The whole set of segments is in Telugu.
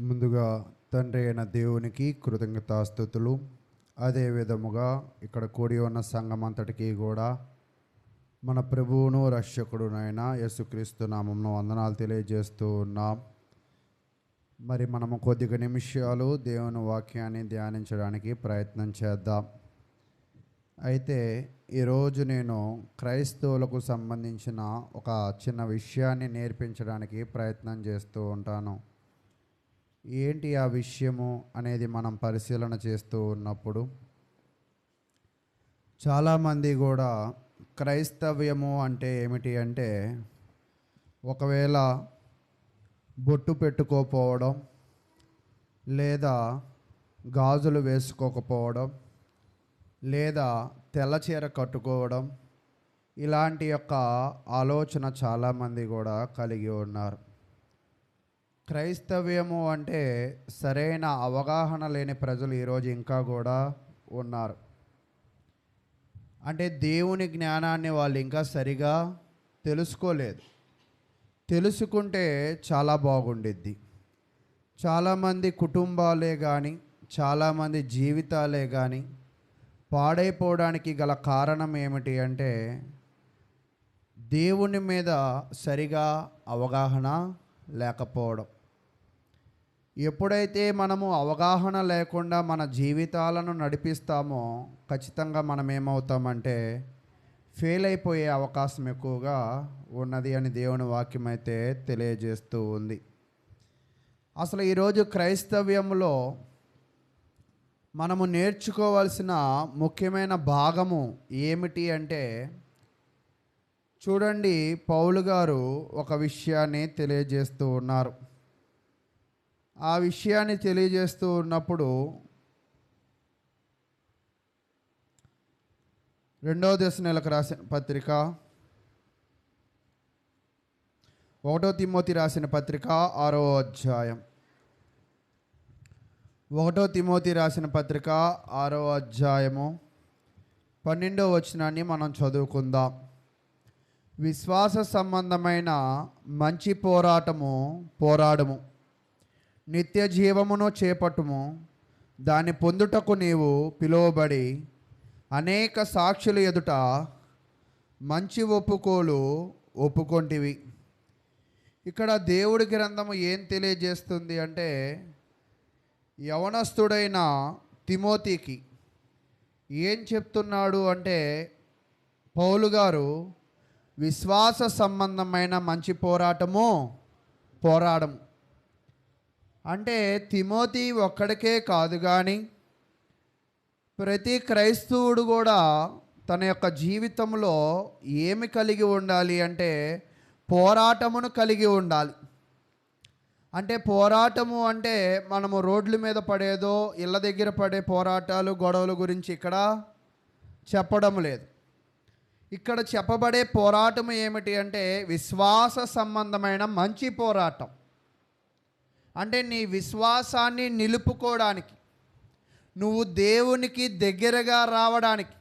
ముందుగా తండ్రి అయిన దేవునికి కృతజ్ఞతాస్తుతులు. అదే విధముగా ఇక్కడ కూడి ఉన్న సంఘం అంతటికీ కూడా మన ప్రభువును రక్షకుడునైన యేసుక్రీస్తు నామమున వందనాలు తెలియజేస్తూ ఉన్నాం. మరి మనము కొద్దిగా నిమిషాలు దేవుని వాక్యాన్ని ధ్యానించడానికి ప్రయత్నం చేద్దాం. అయితే ఈరోజు నేను క్రైస్తవులకు సంబంధించిన ఒక చిన్న విషయాన్ని నేర్పించడానికి ప్రయత్నం చేస్తూ ఉంటాను. ఏంటి ఆ విషయము అనేది మనం పరిశీలన చేస్తూ ఉన్నప్పుడు చాలామంది కూడా క్రైస్తవ్యము అంటే ఏమిటి అంటే, ఒకవేళ బొట్టు పెట్టుకోకపోవడం, లేదా గాజులు వేసుకోకపోవడం, లేదా తెల్ల చీర కట్టుకోవడం, ఇలాంటి యొక్క ఆలోచన చాలామంది కూడా కలిగి ఉన్నారు. క్రైస్తవ్యము అంటే సరైన అవగాహన లేని ప్రజలు ఈరోజు ఇంకా కూడా ఉన్నారు. అంటే దేవుని జ్ఞానాన్ని వాళ్ళు ఇంకా సరిగా తెలుసుకోలేదు. తెలుసుకుంటే చాలా బాగుండిద్ది. చాలామంది కుటుంబాలే కానీ, చాలామంది జీవితాలే కానీ పాడైపోవడానికి గల కారణం ఏమిటి అంటే, దేవుని మీద సరిగా అవగాహన లేకపోవడం. ఎప్పుడైతే మనము అవగాహన లేకుండా మన జీవితాలను నడిపిస్తామో ఖచ్చితంగా మనం ఏమవుతామంటే ఫెయిల్ అయిపోయే అవకాశం ఎక్కువగా ఉన్నది అని దేవుని వాక్యం అయితే తెలియజేస్తూ ఉంది. అసలు ఈరోజు క్రైస్తవ్యంలో మనము నేర్చుకోవాల్సిన ముఖ్యమైన భాగము ఏమిటి అంటే, చూడండి, పౌలు గారు ఒక విషయాన్ని తెలియజేస్తూ ఉన్నారు. ఆ విషయాన్ని తెలియజేస్తూ ఉన్నప్పుడు 2వ దశలోనికి రాసిన పత్రిక 1 తిమోతి రాసిన పత్రిక 6వ అధ్యాయం 1 తిమోతి రాసిన పత్రిక 6వ అధ్యాయము 12వ వచనాన్ని మనం చదువుకుందాం. విశ్వాస సంబంధమైన మంచి పోరాడము, నిత్య జీవమును చేపట్టుము. దాన్ని పొందుటకు నీవు పిలువబడి అనేక సాక్షుల ఎదుట మంచి ఒప్పుకొంటివి. ఇక్కడ దేవుడి గ్రంథము ఏం తెలియజేస్తుంది అంటే, యవనస్తుడైన తిమోతికి ఏం చెప్తున్నాడు అంటే, పౌలు గారు విశ్వాస సంబంధమైన మంచి పోరాడము అంటే తిమోతి ఒక్కడికే కాదు, కానీ ప్రతి క్రైస్తవుడు కూడా తన యొక్క జీవితంలో ఏమి కలిగి ఉండాలి అంటే పోరాటమును కలిగి ఉండాలి. అంటే పోరాటము అంటే మనము రోడ్ల మీద పడేదో, ఇళ్ళ దగ్గర పడే పోరాటాలు, గొడవల గురించి ఇక్కడ చెప్పడం లేదు. ఇక్కడ చెప్పబడే పోరాటం ఏమిటి అంటే విశ్వాస సంబంధమైన మంచి పోరాటం. అంటే నీ విశ్వాసాన్ని నిలుపుకోవడానికి, నువ్వు దేవునికి దగ్గరగా రావడానికి,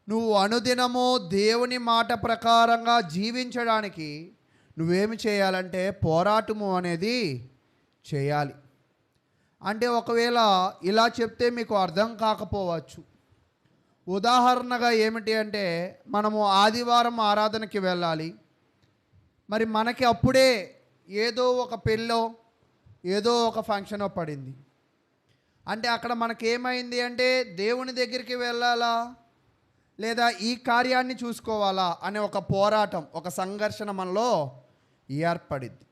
నువ్వు అనుదినము దేవుని మాట ప్రకారంగా జీవించడానికి నువ్వేమి చేయాలంటే పోరాటము అనేది చేయాలి. అంటే ఒకవేళ ఇలా చెప్తే మీకు అర్థం కాకపోవచ్చు. ఉదాహరణగా ఏమిటి అంటే, మనము ఆదివారం ఆరాధనకి వెళ్ళాలి. మరి మనకి అప్పుడే ఏదో ఒక పెళ్ళో ఏదో ఒక ఫంక్షనో పడింది అంటే అక్కడ మనకేమైంది అంటే దేవుని దగ్గరికి వెళ్ళాలా లేదా ఈ కార్యాన్ని చూసుకోవాలా అనే ఒక పోరాటం, ఒక సంఘర్షణ మనలో ఏర్పడింది.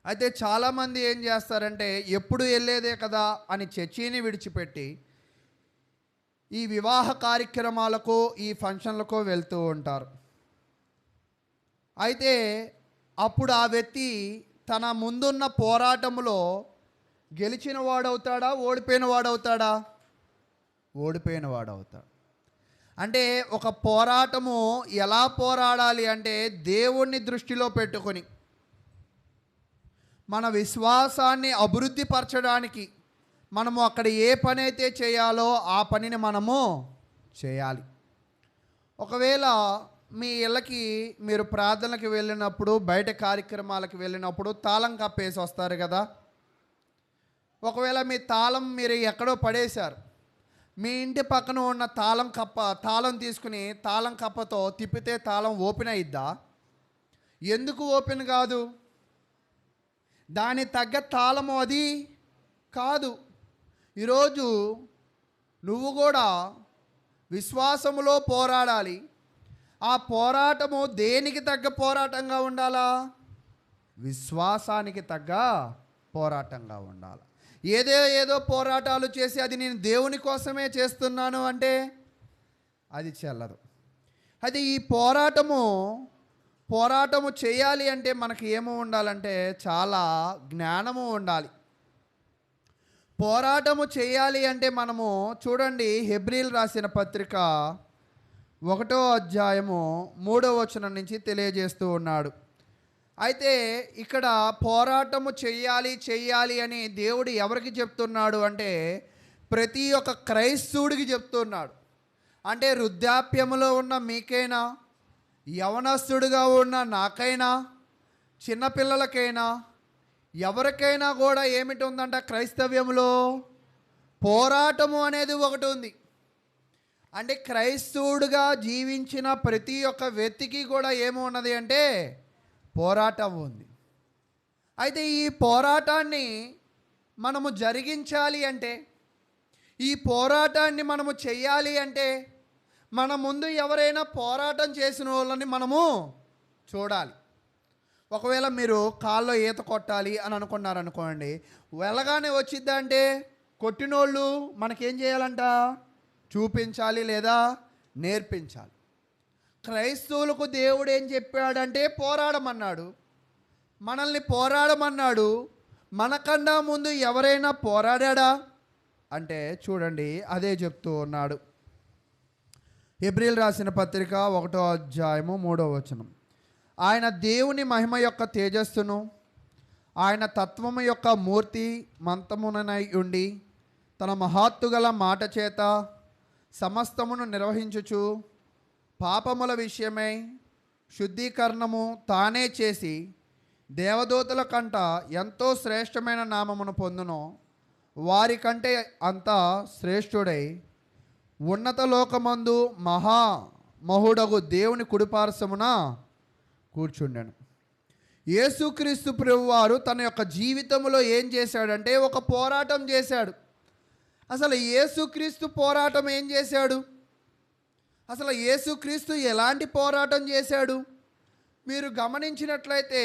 అయితే చాలామంది ఏం చేస్తారంటే, ఎప్పుడు వెళ్ళేదే కదా అని చర్చిని విడిచిపెట్టి ఈ వివాహ కార్యక్రమాలకు, ఈ ఫంక్షన్లకు వెళ్తూ ఉంటారు. అయితే అప్పుడు ఆ వ్యక్తి తన ముందున్న పోరాటంలో గెలిచిన వాడవుతాడా, ఓడిపోయిన వాడవుతాడా? ఓడిపోయిన వాడవుతాడు. అంటే ఒక పోరాటము ఎలా పోరాడాలి అంటే దేవుణ్ణి దృష్టిలో పెట్టుకొని మన విశ్వాసాన్ని అభివృద్ధి పరచడానికి మనము అక్కడ ఏ పని అయితే చేయాలో ఆ పనిని మనము చేయాలి. ఒకవేళ మీ ఇళ్ళకి మీరు ప్రార్థనలకు వెళ్ళినప్పుడు, బయట కార్యక్రమాలకు వెళ్ళినప్పుడు తాళం కప్పేసి వస్తారు కదా. ఒకవేళ మీ తాళం మీరు ఎక్కడో పడేశారు, మీ ఇంటి పక్కన ఉన్న తాళం తీసుకుని తాళం కప్పతో తిప్పితే తాళం ఓపెన్ అయిద్దా? ఎందుకు ఓపెన్ కాదు? దాని తగ్గ తాళము అది కాదు. ఈరోజు నువ్వు కూడా విశ్వాసములో పోరాడాలి. ఆ పోరాటము దేనికి తగ్గ పోరాటంగా ఉండాలా? విశ్వాసానికి తగ్గ పోరాటంగా ఉండాలి. ఏదో పోరాటాలు చేసి అది నేను దేవుని కోసమే చేస్తున్నాను అంటే అది చెల్లదు. అది ఈ పోరాటము చేయాలి అంటే మనకి ఏమో ఉండాలంటే చాలా జ్ఞానము ఉండాలి. పోరాటము చేయాలి అంటే మనము చూడండి, హెబ్రీలు రాసిన పత్రిక 1వ అధ్యాయము 3వ వచనం నుంచి తెలియజేస్తూ ఉన్నాడు. అయితే ఇక్కడ పోరాటము చెయ్యాలి అని దేవుడు ఎవరికి చెప్తున్నాడు అంటే ప్రతి ఒక్క క్రైస్తవుడికి చెప్తున్నాడు. అంటే వృద్ధాప్యములో ఉన్న మీకైనా, యవనస్తుడిగా ఉన్న నాకైనా, చిన్నపిల్లలకైనా, ఎవరికైనా కూడా ఏమిటి ఉందంట? క్రైస్తవ్యంలో పోరాటము అనేది ఒకటి ఉంది. అంటే క్రైస్తవుడిగా జీవించిన ప్రతి ఒక్క వ్యక్తికి కూడా ఏమి ఉన్నది అంటే పోరాటం ఉంది. అయితే ఈ పోరాటాన్ని మనము జరిగించాలి అంటే, ఈ పోరాటాన్ని మనము చెయ్యాలి అంటే మన ముందు ఎవరైనా పోరాటం చేసిన వాళ్ళని మనము చూడాలి. ఒకవేళ మీరు కాల్లో ఈత కొట్టాలి అని అనుకున్నారనుకోండి, వెళ్ళగానే వచ్చిద్దా అంటే కొట్టినోళ్ళు మనకేం చేయాలంట? చూపించాలి లేదా నేర్పించాలి. క్రైస్తవులకు దేవుడు ఏం చెప్పాడంటే పోరాడమన్నాడు, మనల్ని పోరాడమన్నాడు. మనకన్నా ముందు ఎవరైనా పోరాడా అంటే చూడండి, అదే చెప్తూ ఉన్నాడు. హెబ్రీలు రాసిన పత్రిక 1వ అధ్యాయము 3వ వచనం. ఆయన దేవుని మహిమ యొక్క తేజస్సును, ఆయన తత్వము యొక్క మూర్తి మంతమునై ఉండి తన మహత్తుగల మాట చేత సమస్తమును నిర్వహించుచు పాపముల విషయమై శుద్ధీకరణము తానే చేసి దేవదూతల కంట ఎంతో శ్రేష్టమైన నామమును పొందును. వారికంటే అంత శ్రేష్ఠుడై ఉన్నత లోకమందు మహుడగు దేవుని కుడిపార్శ్వమున కూర్చుండెను. యేసుక్రీస్తు ప్రభువారు తన యొక్క జీవితంలో ఏం చేశాడంటే ఒక పోరాటం చేశాడు. అసలు యేసుక్రీస్తు పోరాటం ఏం చేశాడు? అసలు యేసుక్రీస్తు ఎలాంటి పోరాటం చేశాడు? మీరు గమనించినట్లయితే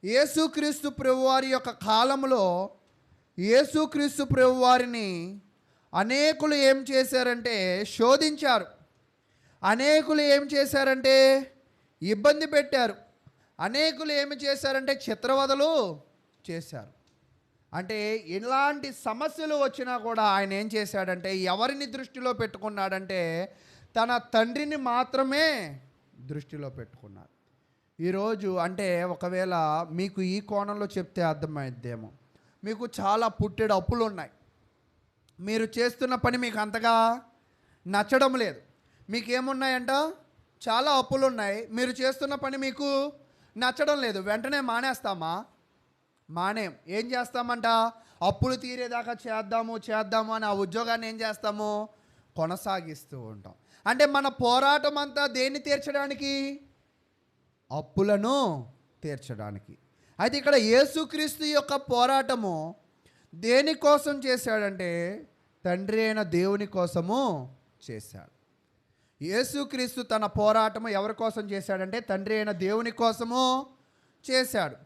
యేసుక్రీస్తు ప్రభువారి యొక్క కాలంలో యేసుక్రీస్తు ప్రభువారిని అనేకులు ఏం చేశారంటే శోధించారు. అనేకులు ఏం చేశారంటే ఇబ్బంది పెట్టారు. అనేకులు ఏమి చేశారంటే చిత్రవదలు చేశారు. అంటే ఎలాంటి సమస్యలు వచ్చినా కూడా ఆయన ఏం చేశాడంటే ఎవరిని దృష్టిలో పెట్టుకున్నాడంటే తన తండ్రిని మాత్రమే దృష్టిలో పెట్టుకున్నాడు. ఈరోజు అంటే ఒకవేళ మీకు ఈ కోణంలో చెప్తే అర్థమైద్దేమో, మీకు చాలా పుట్టెడు అప్పులు ఉన్నాయి, మీరు చేస్తున్న పని మీకు అంతగా నచ్చడం లేదు. మీకేమున్నాయంట? చాలా అప్పులు ఉన్నాయి, మీరు చేస్తున్న పని మీకు నచ్చడం లేదు. వెంటనే మానేస్తామా? మానేం. ఏం చేస్తామంట? అప్పులు తీరేదాకా చేద్దాము అని ఆ ఉద్యోగాన్ని ఏం చేస్తాము? కొనసాగిస్తూ ఉంటాం. అంటే మన పోరాటం అంతా దేన్ని తీర్చడానికి? అప్పులను తీర్చడానికి. అయితే ఇక్కడ యేసుక్రీస్తు యొక్క పోరాటము దేనికోసం చేశాడంటే తండ్రి అయిన దేవుని కోసము చేశాడు. యేసుక్రీస్తు తన పోరాటము ఎవరి కోసం చేశాడంటే తండ్రి అయిన దేవుని కోసము చేశాడు.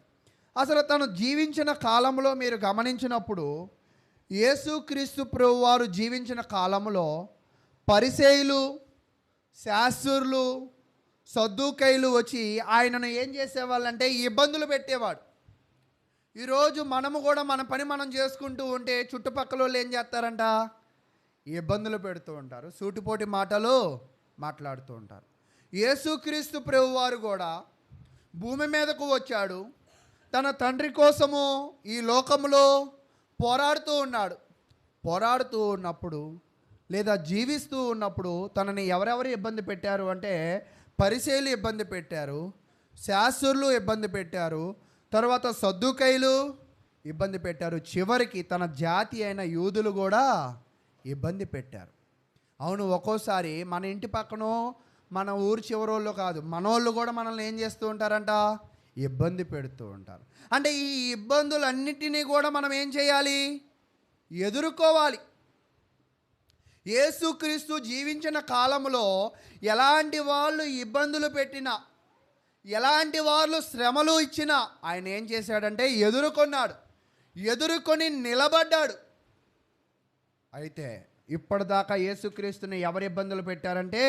అసలు తను జీవించిన కాలంలో మీరు గమనించినప్పుడు యేసుక్రీస్తు ప్రభువారు జీవించిన కాలంలో పరిసయ్యులు, శాస్త్రులు, సద్దూకయ్యులు వచ్చి ఆయనను ఏం చేసేవాళ్ళంటే ఇబ్బందులు పెట్టేవాడు. ఈరోజు మనము కూడా మన పని మనం చేసుకుంటూ ఉంటే చుట్టుపక్కల వాళ్ళు ఏం చేస్తారంట? ఇబ్బందులు పెడుతూ ఉంటారు, సూటిపోటి మాటలు మాట్లాడుతూ ఉంటారు. యేసుక్రీస్తు ప్రభువారు కూడా భూమి మీదకు వచ్చాడు, తన తండ్రి కోసము ఈ లోకంలో పోరాడుతూ ఉన్నాడు. పోరాడుతూ ఉన్నప్పుడు లేదా జీవిస్తూ ఉన్నప్పుడు తనని ఎవరెవరు ఇబ్బంది పెట్టారు అంటే పరిసయ్యులు ఇబ్బంది పెట్టారు, శాస్త్రులు ఇబ్బంది పెట్టారు, తర్వాత సద్దూకయ్యులు ఇబ్బంది పెట్టారు. చివరికి తన జాతి అయిన యూదులు కూడా ఇబ్బంది పెట్టారు. అవును, ఒక్కోసారి మన ఇంటి పక్కనో మన ఊరు చివరోళ్ళు కాదు, మనోళ్ళు కూడా మనల్ని ఏం చేస్తూ ఉంటారంట, ఇబ్బంది పెడుతూ ఉంటారు. అంటే ఈ ఇబ్బందులన్నిటినీ కూడా మనం ఏం చేయాలి, ఎదుర్కోవాలి. యేసుక్రీస్తు జీవించిన కాలంలో ఎలాంటి వాళ్ళు ఇబ్బందులు పెట్టినా, ఎలాంటి వాళ్ళు శ్రమలు ఇచ్చినా ఆయన ఏం చేశాడంటే ఎదుర్కొన్నాడు, ఎదుర్కొని నిలబడ్డాడు. అయితే ఇప్పటిదాకా యేసుక్రీస్తుని ఎవరు ఇబ్బందులు పెట్టారంటే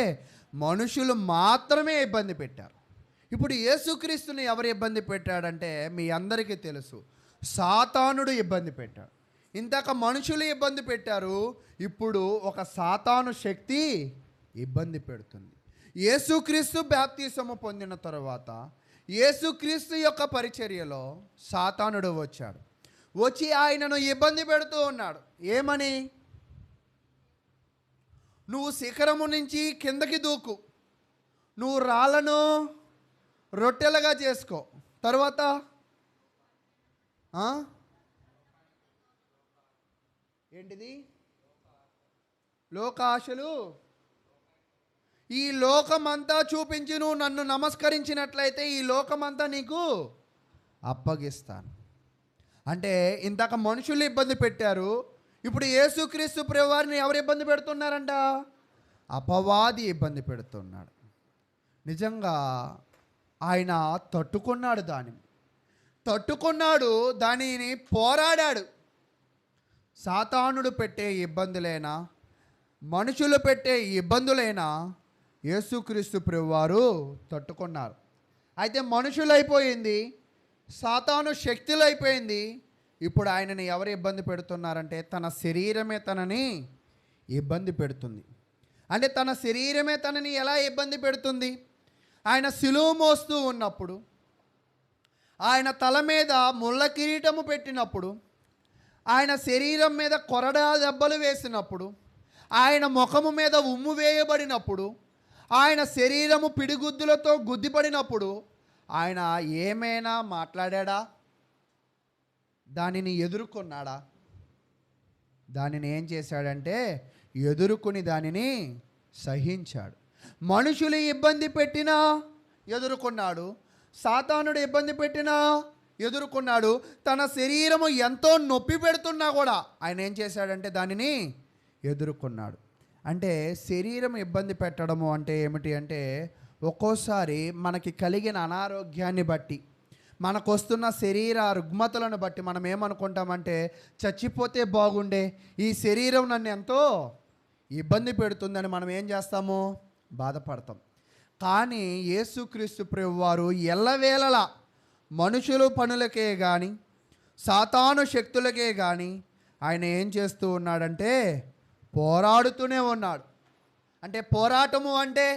మనుషులు మాత్రమే ఇబ్బంది పెట్టారు. ఇప్పుడు యేసుక్రీస్తుని ఎవరు ఇబ్బంది పెట్టాడంటే మీ అందరికీ తెలుసు, సాతానుడు ఇబ్బంది పెట్టాడు. ఇంతక మనుషులు ఇబ్బంది పెట్టారు, ఇప్పుడు ఒక సాతాను శక్తి ఇబ్బంది పెడుతుంది. యేసుక్రీస్తు బాప్తిసము పొందిన తర్వాత యేసుక్రీస్తు యొక్క పరిచర్యలో సాతానుడు వచ్చాడు. వచ్చి ఆయనను ఇబ్బంది పెడుతూ ఉన్నాడు. ఏమని? నువ్వు శిఖరము నుంచి కిందకి దూకు, నువ్వు రాళ్ళను రొట్టెలుగా చేసుకో, తర్వాత ఏంటిది, లోకాశలు, ఈ లోకమంతా చూపించి నువ్వు నన్ను నమస్కరించినట్లయితే ఈ లోకమంతా నీకు అప్పగిస్తాను. అంటే ఇంతక మనుషులు ఇబ్బంది పెట్టారు, ఇప్పుడు యేసుక్రీస్తు ప్రభువారిని ఎవరు ఇబ్బంది పెడుతున్నారంట, అపవాది ఇబ్బంది పెడుతున్నాడు. నిజంగా ఆయన తట్టుకున్నాడు, దానిని పోరాడాడు. సాతానుడు పెట్టే ఇబ్బందులైనా, మనుషులు పెట్టే ఇబ్బందులైనా యేసుక్రీస్తు ప్రభువారు తట్టుకున్నారు. అయితే మనుషులైపోయింది, సాతాను శక్తులైపోయింది. ఇప్పుడు ఆయనని ఎవరు ఇబ్బంది పెడుతున్నారంటే తన శరీరమే తనని ఇబ్బంది పెడుతుంది. అంటే తన శరీరమే తనని ఎలా ఇబ్బంది పెడుతుంది? ఆయన సిలువ మోస్తూ ఉన్నప్పుడు, ఆయన తల మీద ముళ్ళ కిరీటము పెట్టినప్పుడు, ఆయన శరీరం మీద కొరడా దెబ్బలు వేసినప్పుడు, ఆయన ముఖము మీద ఉమ్ము వేయబడినప్పుడు, ఆయన శరీరము పిడిగుద్దులతో గుద్దిపడినప్పుడు ఆయన ఏమైనా మాట్లాడా? దానిని ఎదుర్కొన్నాడా? దానిని ఏం చేశాడంటే ఎదుర్కొని దానిని సహించాడు. మనుషులు ఇబ్బంది పెట్టినా ఎదుర్కొన్నాడు, సాతానుడు ఇబ్బంది పెట్టినా ఎదుర్కొన్నాడు. తన శరీరము ఎంతో నొప్పి పెడుతున్నా కూడా ఆయన ఏం చేశాడంటే దానిని ఎదుర్కొన్నాడు. అంటే శరీరం ఇబ్బంది పెట్టడము అంటే ఏమిటి అంటే, ఒక్కోసారి మనకి కలిగిన అనారోగ్యాన్ని బట్టి, మనకు వస్తున్న శరీర రుగ్మతలను బట్టి మనం ఏమనుకుంటామంటే, చచ్చిపోతే బాగుండే, ఈ శరీరం నన్ను ఎంతో ఇబ్బంది పెడుతుందని మనం ఏం చేస్తాము, బాధపడతాం. కానీ యేసుక్రీస్తు ప్రభువారు ఎల్లవేళలా మనుషులు పనులకే కానీ, సాతాను శక్తులకే కానీ ఆయన ఏం చేస్తూ ఉన్నాడంటే పోరాడుతూనే ఉన్నాడు. అంటే పోరాటము అంటే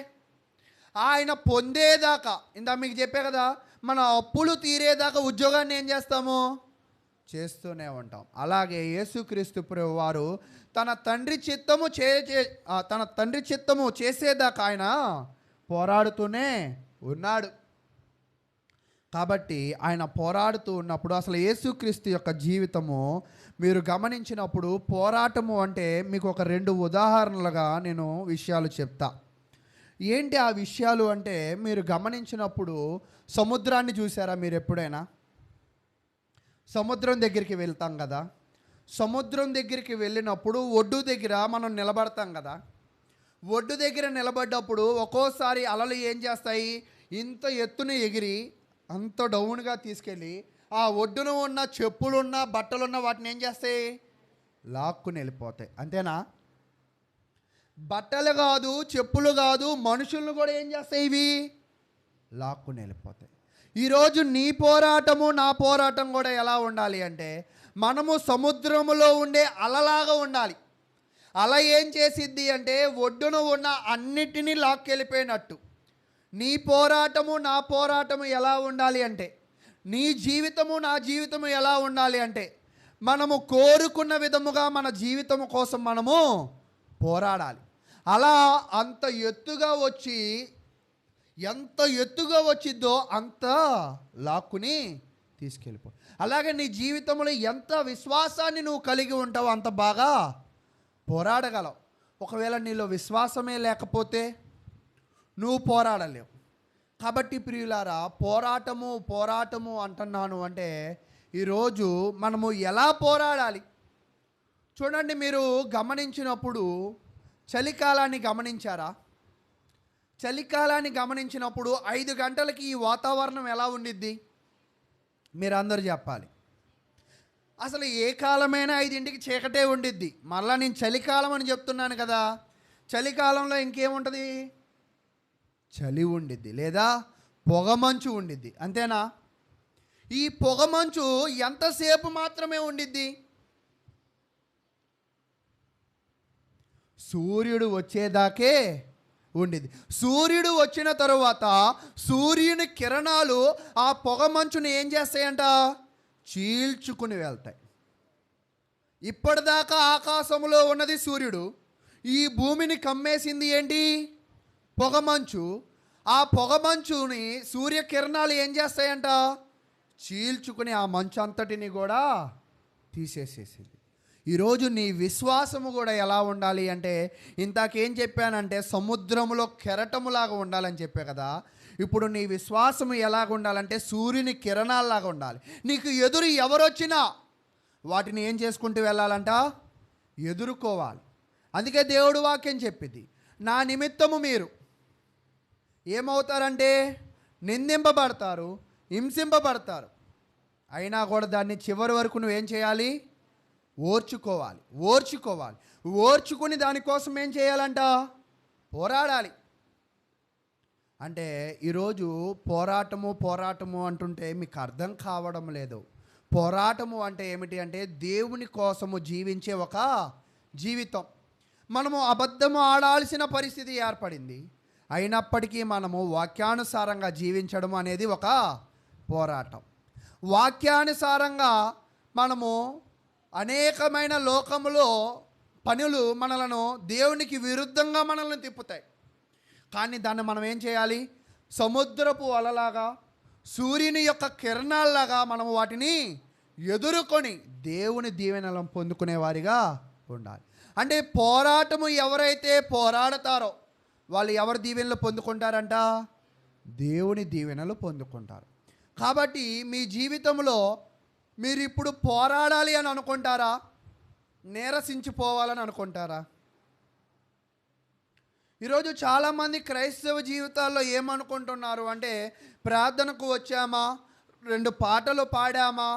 ఆయన పొందేదాకా, ఇందా మీకు చెప్పే కదా, మన అప్పులు తీరేదాకా ఉద్యోగాన్ని ఏం చేస్తాము, చేస్తూనే ఉంటాం. అలాగే యేసుక్రీస్తు ప్రభువారు తన తండ్రి చిత్తము చేసేదాకా ఆయన పోరాడుతూనే ఉన్నాడు. కాబట్టి ఆయన పోరాడుతూ ఉన్నప్పుడు అసలు యేసుక్రీస్తు యొక్క జీవితము మీరు గమనించినప్పుడు, పోరాటము అంటే మీకు ఒక 2 ఉదాహరణలుగా నేను విషయాలు చెప్తా. ఏంటి ఆ విషయాలు అంటే, మీరు గమనించినప్పుడు సముద్రాన్ని చూసారా మీరు ఎప్పుడైనా? సముద్రం దగ్గరికి వెళ్తాం కదా, సముద్రం దగ్గరికి వెళ్ళినప్పుడు ఒడ్డు దగ్గర మనం నిలబడతాం కదా. ఒడ్డు దగ్గర నిలబడ్డప్పుడు ఒక్కోసారి అలలు ఏం చేస్తాయి, ఇంత ఎత్తున ఎగిరి అంత డౌన్గా తీసుకెళ్ళి ఆ ఒడ్డున ఉన్న చెప్పులున్న బట్టలున్న వాటిని ఏం చేస్తాయి, లాక్కుని వెళ్ళిపోతాయి. అంతేనా? బట్టలు కాదు, చెప్పులు కాదు, మనుషులను కూడా ఏం చేస్తాయి, ఇవి లాక్కుని వెళ్ళిపోతాయి. ఈరోజు నీ పోరాటము నా పోరాటం కూడా ఎలా ఉండాలి అంటే, మనము సముద్రములో ఉండే అలలాగా ఉండాలి. అల ఏం చేసిద్ది అంటే ఒడ్డున ఉన్న అన్నిటినీ లాక్కెళ్ళిపోయినట్టు, నీ పోరాటము నా పోరాటము ఎలా ఉండాలి అంటే, నీ జీవితము నా జీవితము ఎలా ఉండాలి అంటే, మనము కోరుకున్న విధముగా మన జీవితము కోసం మనము పోరాడాలి. అలా అంత ఎత్తుగా వచ్చి, ఎంత ఎత్తుగా వచ్చిద్దో అంత లాక్కుని తీసుకెళ్ళిపో. అలాగే నీ జీవితంలో ఎంత విశ్వాసాన్ని నువ్వు కలిగి ఉంటావో అంత బాగా పోరాడగలవు. ఒకవేళ నీలో విశ్వాసమే లేకపోతే నువ్వు పోరాడలేవు. కాబట్టి ప్రియులారా, పోరాటము అంటున్నాను అంటే ఈరోజు మనము ఎలా పోరాడాలి చూడండి. మీరు గమనించినప్పుడు చలికాలాన్ని గమనించారా? చలికాలాన్ని గమనించినప్పుడు 5 గంటలకి ఈ వాతావరణం ఎలా ఉండిద్ది? మీరు అందరూ చెప్పాలి. అసలు ఏ కాలమైనా 5ంటికి చీకటే ఉండిద్ది. మళ్ళీ నేను చలికాలం అని చెప్తున్నాను కదా. చలికాలంలో ఇంకేముంటుంది? చలి ఉండిద్ది, లేదా పొగమంచు ఉండిద్ది. అంతేనా? ఈ పొగమంచు ఎంతసేపు మాత్రమే ఉండిద్ది? సూర్యుడు వచ్చేదాకే ఉండిద్ది. సూర్యుడు వచ్చిన తరువాత సూర్యుని కిరణాలు ఆ పొగమంచుని ఏం చేస్తాయంట? చీల్చుకుని వెళ్తాయి. ఇప్పటిదాకా ఆకాశంలో ఉన్నది సూర్యుడు, ఈ భూమిని కమ్మేసింది ఏంటి? పొగమంచు. ఆ పొగమంచుని సూర్యకిరణాలు ఏం చేస్తాయంట? చీల్చుకుని ఆ మంచు అంతటిని కూడా తీసేసేసింది. ఈరోజు నీ విశ్వాసము కూడా ఎలా ఉండాలి అంటే, ఇంతకేం చెప్పానంటే సముద్రములో కెరటములాగా ఉండాలని చెప్పే కదా. ఇప్పుడు నీ విశ్వాసము ఎలాగ ఉండాలంటే సూర్యుని కిరణాల్లాగా ఉండాలి. నీకు ఎదురు ఎవరొచ్చినా వాటిని ఏం చేసుకుంటూ వెళ్ళాలంట? ఎదుర్కోవాలి. అందుకే దేవుడు వాక్యం చెప్పింది, నా నిమిత్తము మీరు ఏమవుతారంటే నిందింపబడతారు, హింసింపబడతారు. అయినా కూడా దాన్ని చివరి వరకు నువ్వేం చేయాలి? ఓర్చుకోవాలి. ఓర్చుకుని దానికోసం ఏం చేయాలంట? పోరాడాలి. అంటే ఈరోజు పోరాటము అంటుంటే మీకు అర్థం కావడం లేదు. పోరాటము అంటే ఏమిటి అంటే దేవుని కోసము జీవించే ఒక జీవితం. మనము అబద్ధము ఆడాల్సిన పరిస్థితి ఏర్పడింది. అయినప్పటికీ మనము వాక్యానుసారంగా జీవించడం అనేది ఒక పోరాటం. వాక్యానుసారంగా మనము అనేకమైన లోకములో పనులు మనలను దేవునికి విరుద్ధంగా మనల్ని తిప్పుతాయి. కానీ దాన్ని మనం ఏం చేయాలి? సముద్రపు అలలాగా, సూర్యుని యొక్క కిరణాల్లాగా మనము వాటిని ఎదుర్కొని దేవుని దీవెనలను పొందుకునే వారిగా ఉండాలి. అంటే పోరాటము ఎవరైతే పోరాడతారో వాళ్ళు ఎవరి దీవెనలు పొందుకుంటారంట? దేవుని దీవెనలు పొందుకుంటారు. కాబట్టి మీ జీవితంలో మీరు ఇప్పుడు పోరాడాలి అని అనుకుంటారా? నీరసించిపోవాలని అనుకుంటారా? ఈరోజు చాలామంది క్రైస్తవ జీవితాల్లో ఏమనుకుంటున్నారు అంటే, ప్రార్థనకు వచ్చామా, 2 పాటలు పాడామా,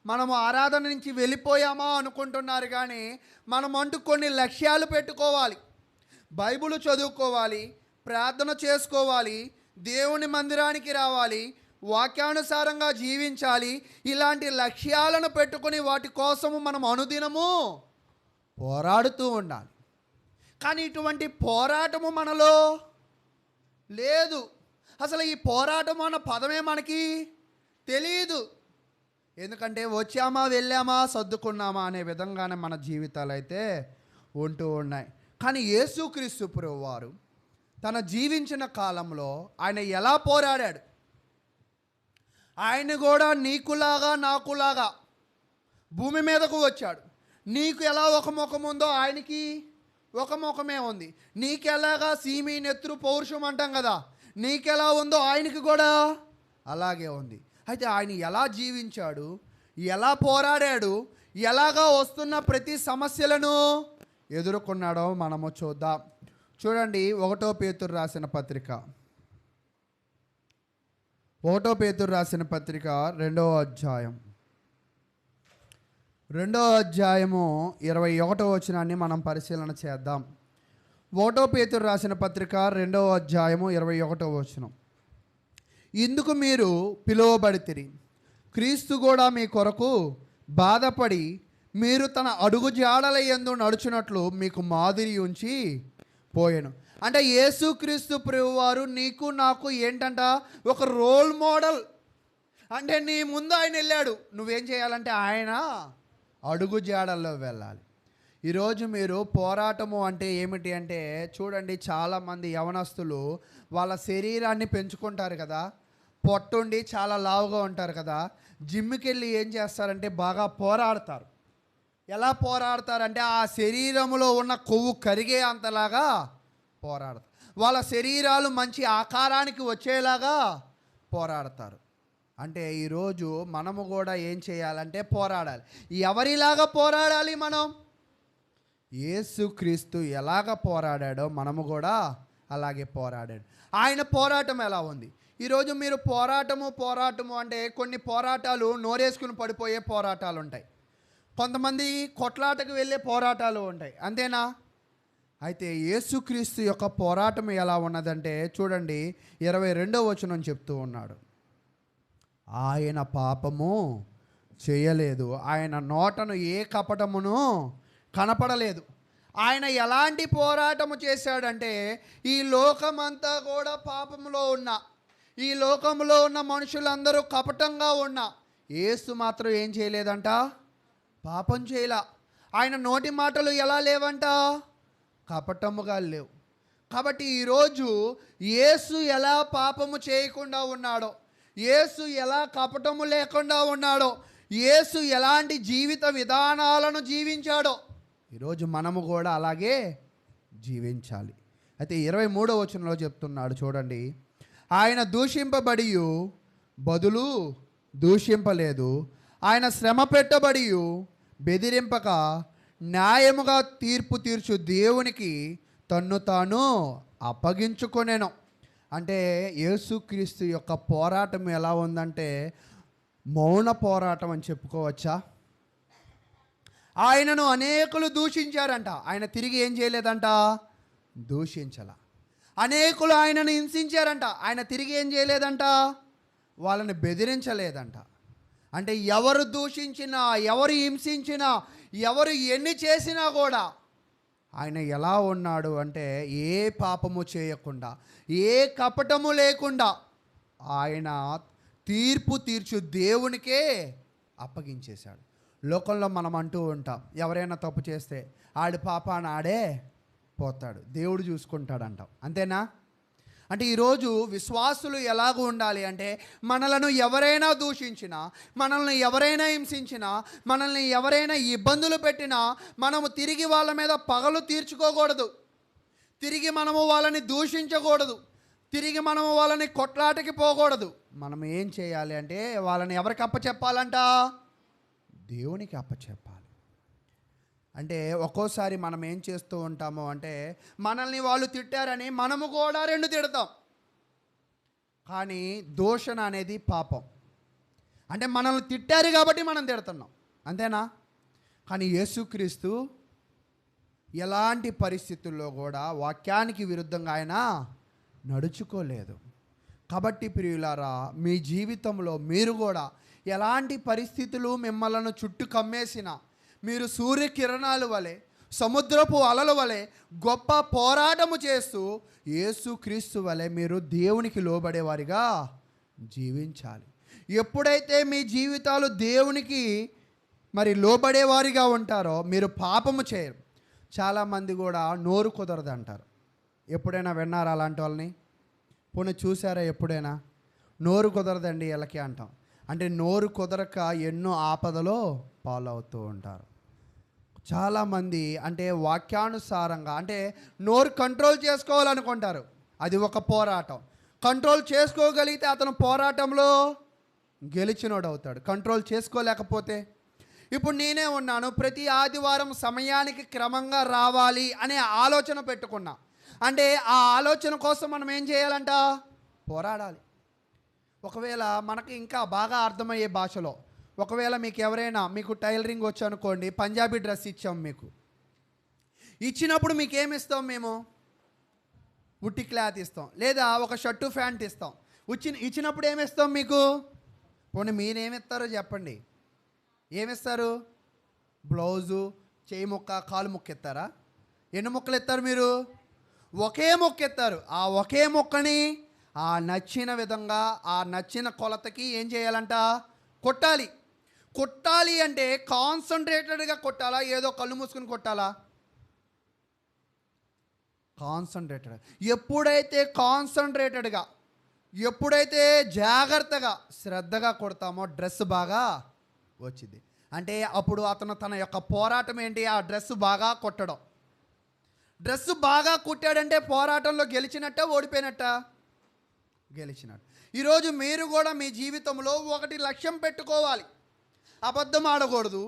మనము ఆరాధన నుంచి వెళ్ళిపోయామా అనుకుంటున్నారు. కానీ మనం అంటూ కొన్ని లక్ష్యాలు పెట్టుకోవాలి. బైబిల్ చదువుకోవాలి, ప్రార్థన చేసుకోవాలి, దేవుని మందిరానికి రావాలి, వాక్యానుసారంగా జీవించాలి. ఇలాంటి లక్ష్యాలను పెట్టుకొని వాటి కోసము మనం అనుదినము పోరాడుతూ ఉండాలి. కానీ ఇటువంటి పోరాటము మనలో లేదు. అసలు ఈ పోరాటం అన్న పదమే మనకి తెలియదు. ఎందుకంటే వచ్చామా, వెళ్ళామా, సర్దుకున్నామా అనే విధంగానే మన జీవితాలు అయితే ఉంటూ ఉన్నాయి. కానీ యేసుక్రీస్తు ప్రభువారు తన జీవించిన కాలంలో ఆయన ఎలా పోరాడాడు? ఆయన కూడా నీకులాగా నాకులాగా భూమి మీదకు వచ్చాడు. నీకు ఎలా ఒక ముఖం ఉందో ఆయనకి ఒక ముఖమే ఉంది. నీకెలాగా సీమి నెత్తురు పౌరుషం అంటాం కదా, నీకెలా ఉందో ఆయనకి కూడా అలాగే ఉంది. అయితే ఆయన ఎలా జీవించాడు, ఎలా పోరాడాడు, ఎలాగా వస్తున్న ప్రతి సమస్యలను ఎదుర్కొన్నాడో మనము చూద్దాం. చూడండి, 1 పేతురు రాసిన పత్రిక 2వ అధ్యాయం 21వ వచనాన్ని మనం పరిశీలన చేద్దాం. 1 పేతురు రాసిన పత్రిక 2వ అధ్యాయము 21వ వచనం. ఇందుకు మీరు పిలువబడితిరి, క్రీస్తు కూడా మీ కొరకు బాధపడి మీరు తన అడుగు జాడల యందు నడుచునట్లు మీకు మాదిరి ఉంచి పోయెను. అంటే యేసుక్రీస్తు ప్రభువారు నీకు నాకు ఏంటంట? ఒక రోల్ మోడల్. అంటే నీ ముందు ఆయన వెళ్ళాడు, నువ్వేం చేయాలంటే ఆయన అడుగు జాడల్లో వెళ్ళాలి. ఈరోజు మీరు పోరాటము అంటే ఏమిటి అంటే, చూడండి, చాలామంది యవనస్తులు వాళ్ళ శరీరాన్ని పెంచుకుంటారు కదా, పొట్టుండి చాలా లావుగా ఉంటారు కదా, జిమ్కి వెళ్ళి ఏం చేస్తారంటే బాగా పోరాడతారు. ఎలా పోరాడతారంటే ఆ శరీరంలో ఉన్న కొవ్వు కరిగే అంతలాగా పోరాడతారు. వాళ్ళ శరీరాలు మంచి ఆకారానికి వచ్చేలాగా పోరాడతారు. అంటే ఈరోజు మనము కూడా ఏం చేయాలంటే పోరాడాలి. ఎవరిలాగా పోరాడాలి? మనం యేసుక్రీస్తు ఎలాగ పోరాడాడో మనము కూడా అలాగే పోరాడాడు. ఆయన పోరాటం ఎలా ఉంది? ఈరోజు మీరు పోరాటము అంటే కొన్ని పోరాటాలు నోరేసుకుని పడిపోయే పోరాటాలు ఉంటాయి. కొంతమంది కొట్లాటకు వెళ్ళే పోరాటాలు ఉంటాయి. అంతేనా? అయితే యేసుక్రీస్తు యొక్క పోరాటం ఎలా ఉన్నదంటే చూడండి, 22వ వచనం చెప్తూ ఉన్నాడు. ఆయన పాపము చేయలేదు, ఆయన నోటను ఏ కపటమును కనపడలేదు. ఆయన ఎలాంటి పోరాటము చేశాడంటే ఈ లోకమంతా కూడా పాపంలో ఉన్న, ఈ లోకంలో ఉన్న మనుషులందరూ కపటంగా ఉన్న, యేసు మాత్రం ఏం చేయలేదంట? పాపం చేయలా. ఆయన నోటి మాటలు ఎలా లేవంట? కపటముగా లేవు. కాబట్టి ఈరోజు యేసు ఎలా పాపము చేయకుండా ఉన్నాడో, యేసు ఎలా కపటము లేకుండా ఉన్నాడో, యేసు ఎలాంటి జీవిత విధానాలను జీవించాడో ఈరోజు మనము కూడా అలాగే జీవించాలి. అయితే 23వ వచనంలో చెప్తున్నాడు చూడండి, ఆయన దూషింపబడి బదులు దూషింపలేదు, ఆయన శ్రమ పెట్టబడి బెదిరింపక న్యాయముగా తీర్పు తీర్చు దేవునికి తన్ను తాను అప్పగించుకొనెను. అంటే యేసుక్రీస్తు యొక్క పోరాటం ఎలా ఉందంటే మౌన పోరాటం అని చెప్పుకోవచ్చా? ఆయనను అనేకులు దూషించారంట, ఆయన తిరిగి ఏం చేయలేదంట? దూషించాల. అనేకులు ఆయనను హింసించారంట, ఆయన తిరిగి ఏం చేయలేదంట? వాళ్ళని బెదిరించలేదంట. అంటే ఎవరు దూషించినా, ఎవరు హింసించినా, ఎవరు ఎన్ని చేసినా కూడా ఆయన ఎలా ఉన్నాడు అంటే ఏ పాపము చేయకుండా, ఏ కపటము లేకుండా ఆయన తీర్పు తీర్చు దేవునికే అప్పగించేశాడు. లోకంలో మనం అంటూ ఉంటాం, ఎవరైనా తప్పు చేస్తే ఆడి పాపాన ఆడే పోతాడు, దేవుడు చూసుకుంటాడు అంటాం. అంతేనా? అంటే ఈరోజు విశ్వాసులు ఎలాగ ఉండాలి అంటే మనలను ఎవరైనా దూషించినా, మనల్ని ఎవరైనా హింసించినా, మనల్ని ఎవరైనా ఇబ్బందులు పెట్టినా మనము తిరిగి వాళ్ళ మీద పగలు తీర్చుకోకూడదు, తిరిగి మనము వాళ్ళని దూషించకూడదు, తిరిగి మనము వాళ్ళని కొట్లాటకి పోకూడదు. మనం ఏం చేయాలి అంటే వాళ్ళని ఎవరికి అప్పచెప్పాలంట? దేవునికి అప్పచెప్పాలి. అంటే ఒక్కోసారి మనం ఏం చేస్తూ ఉంటాము అంటే మనల్ని వాళ్ళు తిట్టారని మనము కూడా 2 తిడతాం. కానీ దూషణ అనేది పాపం. అంటే మనల్ని తిట్టారు కాబట్టి మనం తిడుతున్నాం, అంతేనా? కానీ యేసుక్రీస్తు ఎలాంటి పరిస్థితుల్లో కూడా వాక్యానికి విరుద్ధంగా ఆయన నడుచుకోలేదు. కాబట్టి ప్రియులారా, మీ జీవితంలో మీరు కూడా ఎలాంటి పరిస్థితులు మిమ్మల్ని చుట్టూ కమ్మేసినా మీరు సూర్యకిరణాల వలె, సముద్రపు అలల వలె గొప్ప పోరాటము చేస్తూ యేసుక్రీస్తు వలె మీరు దేవునికి లోబడేవారిగా జీవించాలి. ఎప్పుడైతే మీ జీవితాలు దేవునికి లోబడేవారిగా ఉంటారో మీరు పాపము చేయరు. చాలామంది కూడా నోరు కుదరదు అంటారు. ఎప్పుడైనా విన్నారా అలాంటి వాళ్ళని? పోనీ చూసారా ఎప్పుడైనా? నోరు కుదరదండి వీళ్ళకి అంటాం. అంటే నోరు కుదరక ఎన్నో ఆపదలో పాలవుతూ ఉంటారు. చాలామంది అంటే వాక్యానుసారంగా అంటే నోరు కంట్రోల్ చేసుకోవాలనుకుంటారు, అది ఒక పోరాటం. కంట్రోల్ చేసుకోగలిగితే అతను పోరాటంలో గెలిచినోడు అవుతాడు. కంట్రోల్ చేసుకోలేకపోతే, ఇప్పుడు నేనే ఉన్నాను, ప్రతి ఆదివారం సమయానికి క్రమంగా రావాలి అనే ఆలోచన పెట్టుకున్నా అంటే ఆ ఆలోచన కోసం మనం ఏం చేయాలంట? పోరాడాలి. ఒకవేళ మనకి ఇంకా బాగా అర్థమయ్యే భాషలో, ఒకవేళ మీకు ఎవరైనా మీకు టైలరింగ్ వచ్చు అనుకోండి, పంజాబీ డ్రెస్ ఇచ్చాం, మీకు ఇచ్చినప్పుడు మీకు ఏమి ఇస్తాం? మేము ఉట్టి క్లాత్ ఇస్తాం, లేదా ఒక షర్టు ప్యాంట్ ఇస్తాం. ఇచ్చినప్పుడు ఏమిస్తాం మీకు? పోనీ మీరేమిస్తారో చెప్పండి. ఏమిస్తారు? బ్లౌజు, చేయి ముక్క, కాలు ముక్క ఎత్తారా? ఎన్ని ముక్కలు ఎత్తారు మీరు? ఒకే ముక్క ఎత్తారు. ఆ ఒకే ముక్కని ఆ నచ్చిన విధంగా, ఆ నచ్చిన కొలతకి ఏం చేయాలంట? కొట్టాలి. కొట్టాలి అంటే కాన్సన్ట్రేటెడ్గా కొట్టాలా, ఏదో కళ్ళు మూసుకుని కొట్టాలా? కాన్సన్ట్రేటెడ్. ఎప్పుడైతే కాన్సన్ట్రేటెడ్గా ఎప్పుడైతే జాగ్రత్తగా శ్రద్ధగా కొడతామో డ్రెస్ బాగా వచ్చింది. అంటే అప్పుడు అతను తన యొక్క పోరాటం ఏంటి? ఆ డ్రెస్ బాగా కొట్టడం. డ్రెస్ బాగా కుట్టాడంటే పోరాటంలో గెలిచినట్ట, ఓడిపోయినట్ట? గెలిచినట్టు. ఈరోజు మీరు కూడా మీ జీవితంలో ఒకటి లక్ష్యం పెట్టుకోవాలి. అబద్ధం ఆడకూడదు,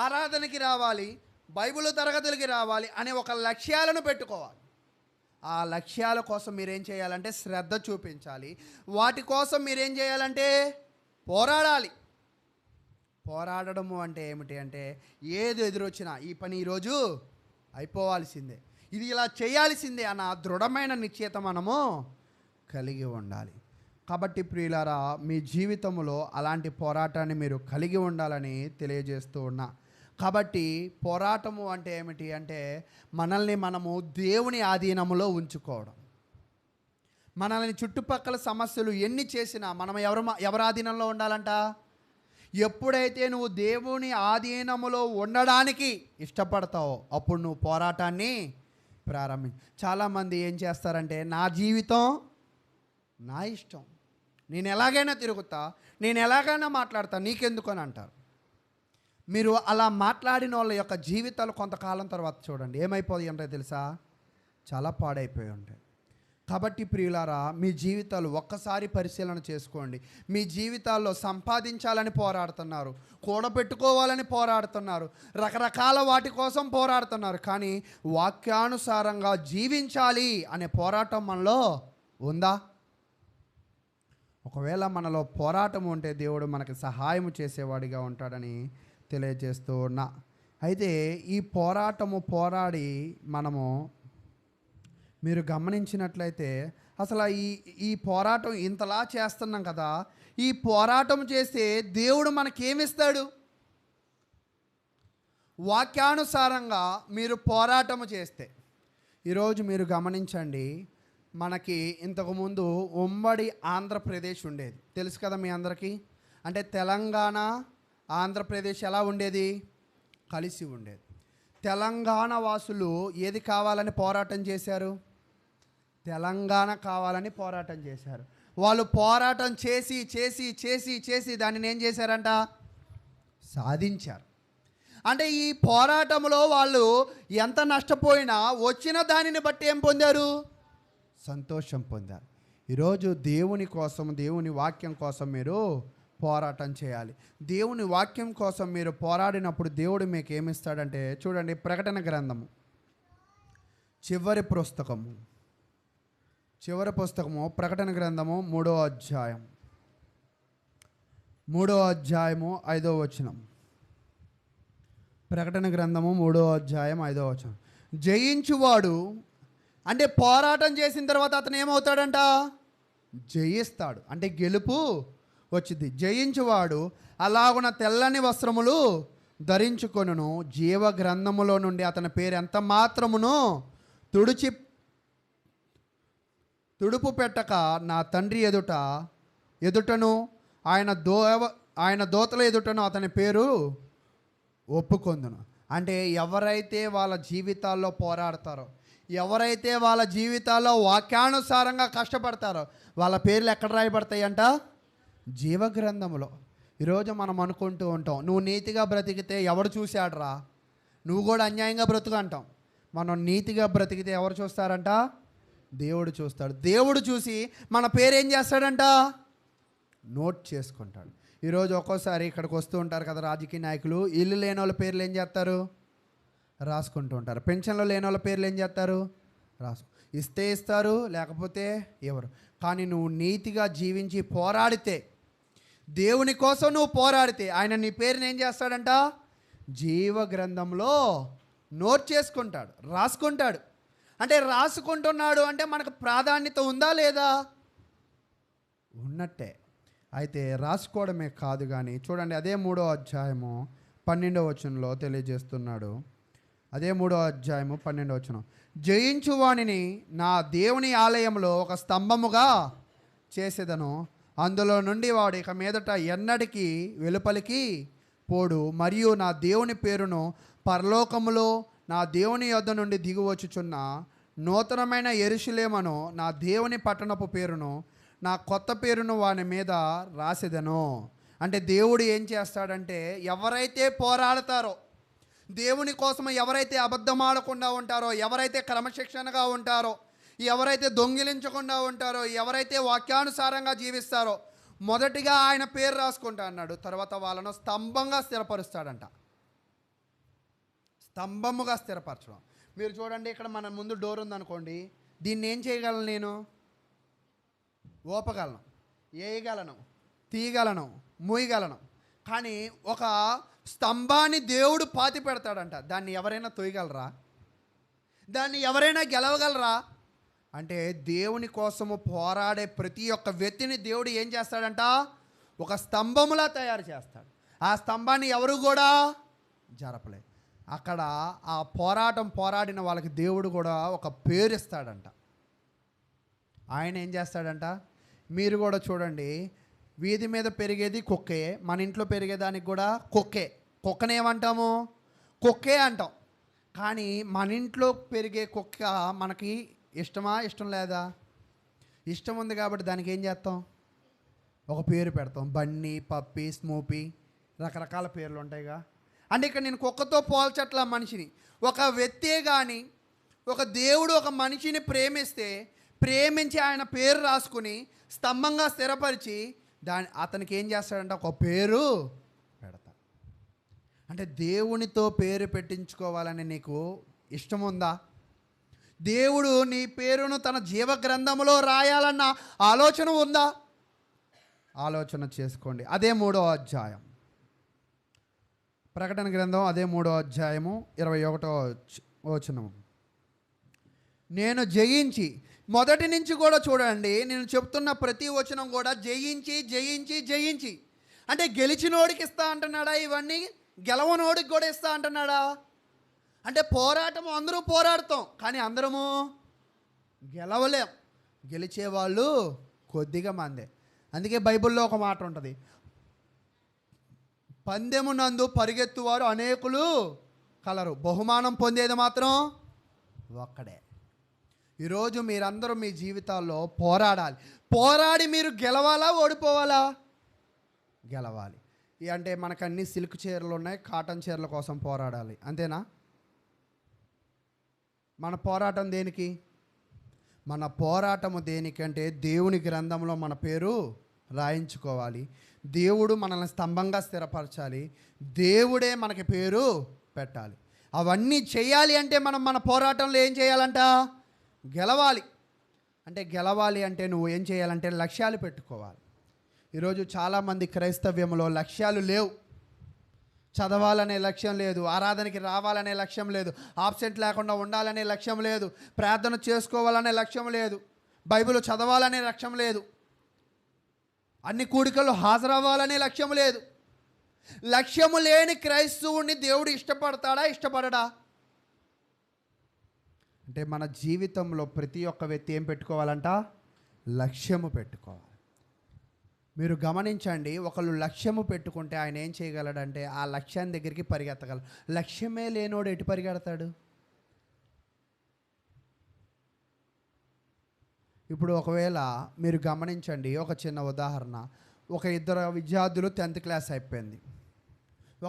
ఆరాధనకి రావాలి, బైబిల్ తరగతులకి రావాలి అనే ఒక లక్ష్యాలను పెట్టుకోవాలి. ఆ లక్ష్యాల కోసం మీరేం చేయాలంటే శ్రద్ధ చూపించాలి. వాటి కోసం మీరేం చేయాలంటే పోరాడాలి. పోరాడము అంటే ఏమిటి అంటే, ఏది ఎదురొచ్చినా ఈ పని ఈరోజు అయిపోవాల్సిందే, ఇది ఇలా చేయాల్సిందే అన్న దృఢమైన నిశ్చయత మనము కలిగి ఉండాలి. కాబట్టి ప్రియులారా, మీ జీవితంలో అలాంటి పోరాటాన్ని మీరు కలిగి ఉండాలని తెలియజేస్తూ ఉన్నా. కాబట్టి పోరాటము అంటే ఏమిటి అంటే, మనల్ని మనము దేవుని ఆధీనములో ఉంచుకోవడం. మనల్ని చుట్టుపక్కల సమస్యలు ఎన్ని చేసినా మనం ఎవరి ఆధీనంలో ఉండాలంట? ఎప్పుడైతే నువ్వు దేవుని ఆధీనములో ఉండడానికి ఇష్టపడతావో అప్పుడు నువ్వు పోరాటాన్ని చాలామంది ఏం చేస్తారంటే, నా జీవితం నా ఇష్టం, నేను ఎలాగైనా తిరుగుతా, నేను ఎలాగైనా మాట్లాడతా, నీకెందుకు అని అంటారు. మీరు అలా మాట్లాడిన వాళ్ళ యొక్క జీవితాలు కొంతకాలం తర్వాత చూడండి ఏమైపోయి ఉంటాయి తెలుసా? చాలా పాడైపోయి ఉంటాయి. కాబట్టి ప్రియులారా, మీ జీవితాలు ఒక్కసారి పరిశీలన చేసుకోండి. మీ జీవితాల్లో సంపాదించాలని పోరాడుతున్నారు, కూడబెట్టుకోవాలని పోరాడుతున్నారు, రకరకాల వాటి కోసం పోరాడుతున్నారు. కానీ వాక్యానుసారంగా జీవించాలి అనే పోరాటం మనలో ఉందా? ఒకవేళ మనలో పోరాటం ఉంటే దేవుడు మనకి సహాయం చేసేవాడిగా ఉంటాడని తెలియజేస్తూ ఉన్నా. అయితే ఈ పోరాడి మీరు గమనించినట్లయితే అసలు ఈ పోరాటం ఇంతలా చేస్తున్నాం కదా, ఈ పోరాటం చేస్తే దేవుడు మనకేమిస్తాడు? వాక్యానుసారంగా మీరు పోరాటము చేస్తే, ఈరోజు మీరు గమనించండి, మనకి ఇంతకుముందు ఉమ్మడి ఆంధ్రప్రదేశ్ ఉండేది, తెలుసు కదా మీ అందరికీ. అంటే తెలంగాణ ఆంధ్రప్రదేశ్ ఎలా ఉండేది? కలిసి ఉండేది. తెలంగాణ వాసులు ఏది కావాలని పోరాటం చేశారు? తెలంగాణ కావాలని పోరాటం చేశారు. వాళ్ళు పోరాటం చేసి చేసి చేసి చేసి దానిని ఏం చేశారంట? సాధించారు. అంటే ఈ పోరాటంలో వాళ్ళు ఎంత నష్టపోయినా వచ్చిన దానిని బట్టి ఏం పొందారు? సంతోషం పొందారు. ఈరోజు దేవుని కోసం, దేవుని వాక్యం కోసం మీరు పోరాటం చేయాలి. దేవుని వాక్యం కోసం మీరు పోరాడినప్పుడు దేవుడు మీకు ఏమిస్తాడంటే, చూడండి, ప్రకటన గ్రంథము చివరి పుస్తకము ప్రకటన గ్రంథము 3వ అధ్యాయము 5వ వచనం. ప్రకటన గ్రంథము 3వ అధ్యాయం 5వ వచనం. జయించువాడు అంటే పోరాటం చేసిన తర్వాత అతను ఏమవుతాడంట? జయిస్తాడు. అంటే గెలుపు వచ్చింది. జయించువాడు అలాగున తెల్లని వస్త్రములు ధరించుకొనును, జీవ గ్రంథములో నుండి అతని పేరు ఎంత మాత్రమును తుడుపు పెట్టక నా తండ్రి ఎదుటను ఆయన దోతల ఎదుటను అతని పేరు ఒప్పుకొందును. అంటే ఎవరైతే వాళ్ళ జీవితాల్లో పోరాడతారో, ఎవరైతే వాళ్ళ జీవితాల్లో వాక్యానుసారంగా కష్టపడతారో వాళ్ళ పేర్లు ఎక్కడ రాయబడతాయంట? జీవగ్రంథంలో. ఈరోజు మనం అనుకుంటూ ఉంటాం, నువ్వు నీతిగా బ్రతికితే ఎవడు చూశాడురా, నువ్వు కూడా అన్యాయంగా బ్రతుకు అంటాం. మనం నీతిగా బ్రతికితే ఎవరు చూస్తారంట? దేవుడు చూస్తాడు. దేవుడు చూసి మన పేరు ఏం చేస్తాడంట? నోట్ చేసుకుంటాడు. ఈరోజు ఒక్కోసారి ఇక్కడికి వస్తూ ఉంటారు కదా రాజకీయ నాయకులు, ఇల్లు లేని వాళ్ళ పేర్లు ఏం చేస్తారు? రాసుకుంటూ ఉంటారు. పెన్షన్లు లేని వాళ్ళ పేర్లు ఏం చేస్తారు? ఇస్తే ఇస్తారు, లేకపోతే ఎవరు. కానీ నువ్వు నీతిగా జీవించి పోరాడితే, దేవుని కోసం నువ్వు పోరాడితే ఆయన నీ పేరుని ఏం చేస్తాడంట? జీవ గ్రంథంలో నోట్ చేసుకుంటాడు, రాసుకుంటాడు. అంటే రాసుకుంటున్నాడు అంటే మనకు ప్రాధాన్యత ఉందా లేదా? ఉన్నట్టే. అయితే రాసుకోవడమే కాదు కానీ చూడండి, అదే 3వ అధ్యాయము 12వ వచనంలో తెలియజేస్తున్నాడు. అదే 3వ అధ్యాయము 12వ వచనం. జయించువానిని నా దేవుని ఆలయంలో ఒక స్తంభముగా చేసేదను, అందులో నుండి వాడు ఇక మీదట ఎన్నటికీ వెలుపలికి పోడు, మరియు నా దేవుని పేరును పరలోకములో నా దేవుని యొద్ద నుండి దిగువచ్చుచున్న నూతనమైన యెరూషలేమును, నా దేవుని పట్టణపు పేరును నా కొత్త పేరును వాని మీద రాసేదను. అంటే దేవుడు ఏం చేస్తాడంటే, ఎవరైతే పోరాడతారో, దేవుని కోసం ఎవరైతే అబద్ధం ఆడకుండా ఉంటారో, ఎవరైతే క్రమశిక్షణగా ఉంటారో, ఎవరైతే దొంగిలించకుండా ఉంటారో, ఎవరైతే వాక్యానుసారంగా జీవిస్తారో, మొదటిగా ఆయన పేరు రాసుకుంటా అన్నాడు. తర్వాత వాళ్ళను స్తంభంగా స్థిరపరుస్తాడంట. స్తంభముగా స్థిరపరచడం. మీరు చూడండి, ఇక్కడ మన ముందు డోర్ ఉందనుకోండి, దీన్ని ఏం చేయగలను? నేను ఓపగలను, వేయగలను, తీయగలను, మూయగలను. కానీ ఒక స్తంభాన్ని దేవుడు పాతి పెడతాడంట. దాన్ని ఎవరైనా తొయ్యగలరా? దాన్ని ఎవరైనా గెలవగలరా? అంటే దేవుని కోసము పోరాడే ప్రతి ఒక్క వ్యక్తిని దేవుడు ఏం చేస్తాడంట? ఒక స్తంభములా తయారు చేస్తాడు. ఆ స్తంభాన్ని ఎవరు కూడా జరపలేదు. అక్కడ ఆ పోరాడిన వాళ్ళకి దేవుడు కూడా ఒక పేరు ఇస్తాడంట. ఆయన ఏం చేస్తాడంట? మీరు కూడా చూడండి, వీధి మీద పెరిగేది కుక్కే, మన ఇంట్లో పెరిగేదానికి కూడా కుక్కే. కుక్కనేమంటాము? కుక్కే అంటాం. కానీ మన ఇంట్లో పెరిగే కుక్క మనకి ఇష్టమా, ఇష్టం లేదా? ఇష్టం ఉంది కాబట్టి దానికి ఏం చేస్తాం? ఒక పేరు పెడతాం. బన్నీ, పప్పి, స్మూపీ, రకరకాల పేర్లు ఉంటాయిగా. అంటే ఇక్కడ నేను కుక్కతో పోల్చట్ల మనిషిని. ఒక వ్యక్తే కానీ, ఒక దేవుడు ఒక మనిషిని ప్రేమించి ఆయన పేరు రాసుకుని స్తంభంగా స్థిరపరిచి అతనికి ఏం చేస్తాడంటే ఒక పేరు పెడతా. అంటే దేవునితో పేరు పెట్టించుకోవాలని నీకు ఇష్టం ఉందా? దేవుడు నీ పేరును తన జీవ గ్రంథములో రాయాలన్న ఆలోచన ఉందా? ఆలోచన చేసుకోండి. అదే 3వ అధ్యాయం, ప్రకటన గ్రంథం, అదే 3వ అధ్యాయము 21వ వచనం. నేను జయించి, మొదటి నుంచి కూడా చూడండి, నేను చెప్తున్న ప్రతి వచనం కూడా జయించి జయించి జయించి. అంటే గెలిచినోడికి ఇస్తా అంటున్నాడా ఇవన్నీ? గెలవనోడికి కూడా ఇస్తా అంటున్నాడా? అంటే పోరాటం అందరూ పోరాడతాం, కానీ అందరము గెలవలేం. గెలిచేవాళ్ళు కొద్దిగా మందే. అందుకే బైబిల్లో ఒక మాట ఉంటుంది, పందెమునందు పరిగెత్తువారు అనేకులు కలరు, బహుమానం పొందేది మాత్రం ఒక్కడే. ఈరోజు మీరందరూ మీ జీవితాల్లో పోరాడాలి. పోరాడి మీరు గెలవాలా, ఓడిపోవాలా? గెలవాలి. అంటే మనకు అన్ని సిల్క్ చీరలు ఉన్నాయి, కాటన్ చీరల కోసం పోరాడాలి, అంతేనా? మన పోరాటం దేనికి? మన పోరాటము దేనికంటే దేవుని గ్రంథంలో మన పేరు రాయించుకోవాలి. దేవుడు మనల్ని స్తంభంగా స్థిరపరచాలి. దేవుడే మనకి పేరు పెట్టాలి. అవన్నీ చేయాలి అంటే మనం మన పోరాటంలో ఏం చేయాలంట? గెలవాలి. అంటే గెలవాలి అంటే నువ్వు ఏం చేయాలంటే లక్ష్యాలు పెట్టుకోవాలి. ఈరోజు చాలామంది క్రైస్తవ్యంలో లక్ష్యాలు లేవు. చదవాలనే లక్ష్యం లేదు, ఆరాధనకి రావాలనే లక్ష్యం లేదు, ఆబ్సెంట్ లేకుండా ఉండాలనే లక్ష్యం లేదు, ప్రార్థన చేసుకోవాలనే లక్ష్యం లేదు, బైబిల్ చదవాలనే లక్ష్యం లేదు, అన్ని కూడికలు హాజరవ్వాలనే లక్ష్యం లేదు. లక్ష్యము లేని క్రైస్తవుని దేవుడు ఇష్టపడతాడా, ఇష్టపడడా? అంటే మన జీవితంలో ప్రతి ఒక్క వ్యక్తి ఏం పెట్టుకోవాలంట? లక్ష్యము పెట్టుకోవాలి. మీరు గమనించండి, ఒకళ్ళు లక్ష్యము పెట్టుకుంటే ఆయన ఏం చేయగలడంటే ఆ లక్ష్యాన్ని దగ్గరికి పరిగెత్తగలడు. లక్ష్యమే లేనోడు ఎటు పరిగెడతాడు? ఇప్పుడు ఒకవేళ మీరు గమనించండి, ఒక చిన్న ఉదాహరణ. ఒక ఇద్దరు విద్యార్థులు 10th క్లాస్ అయిపోయింది.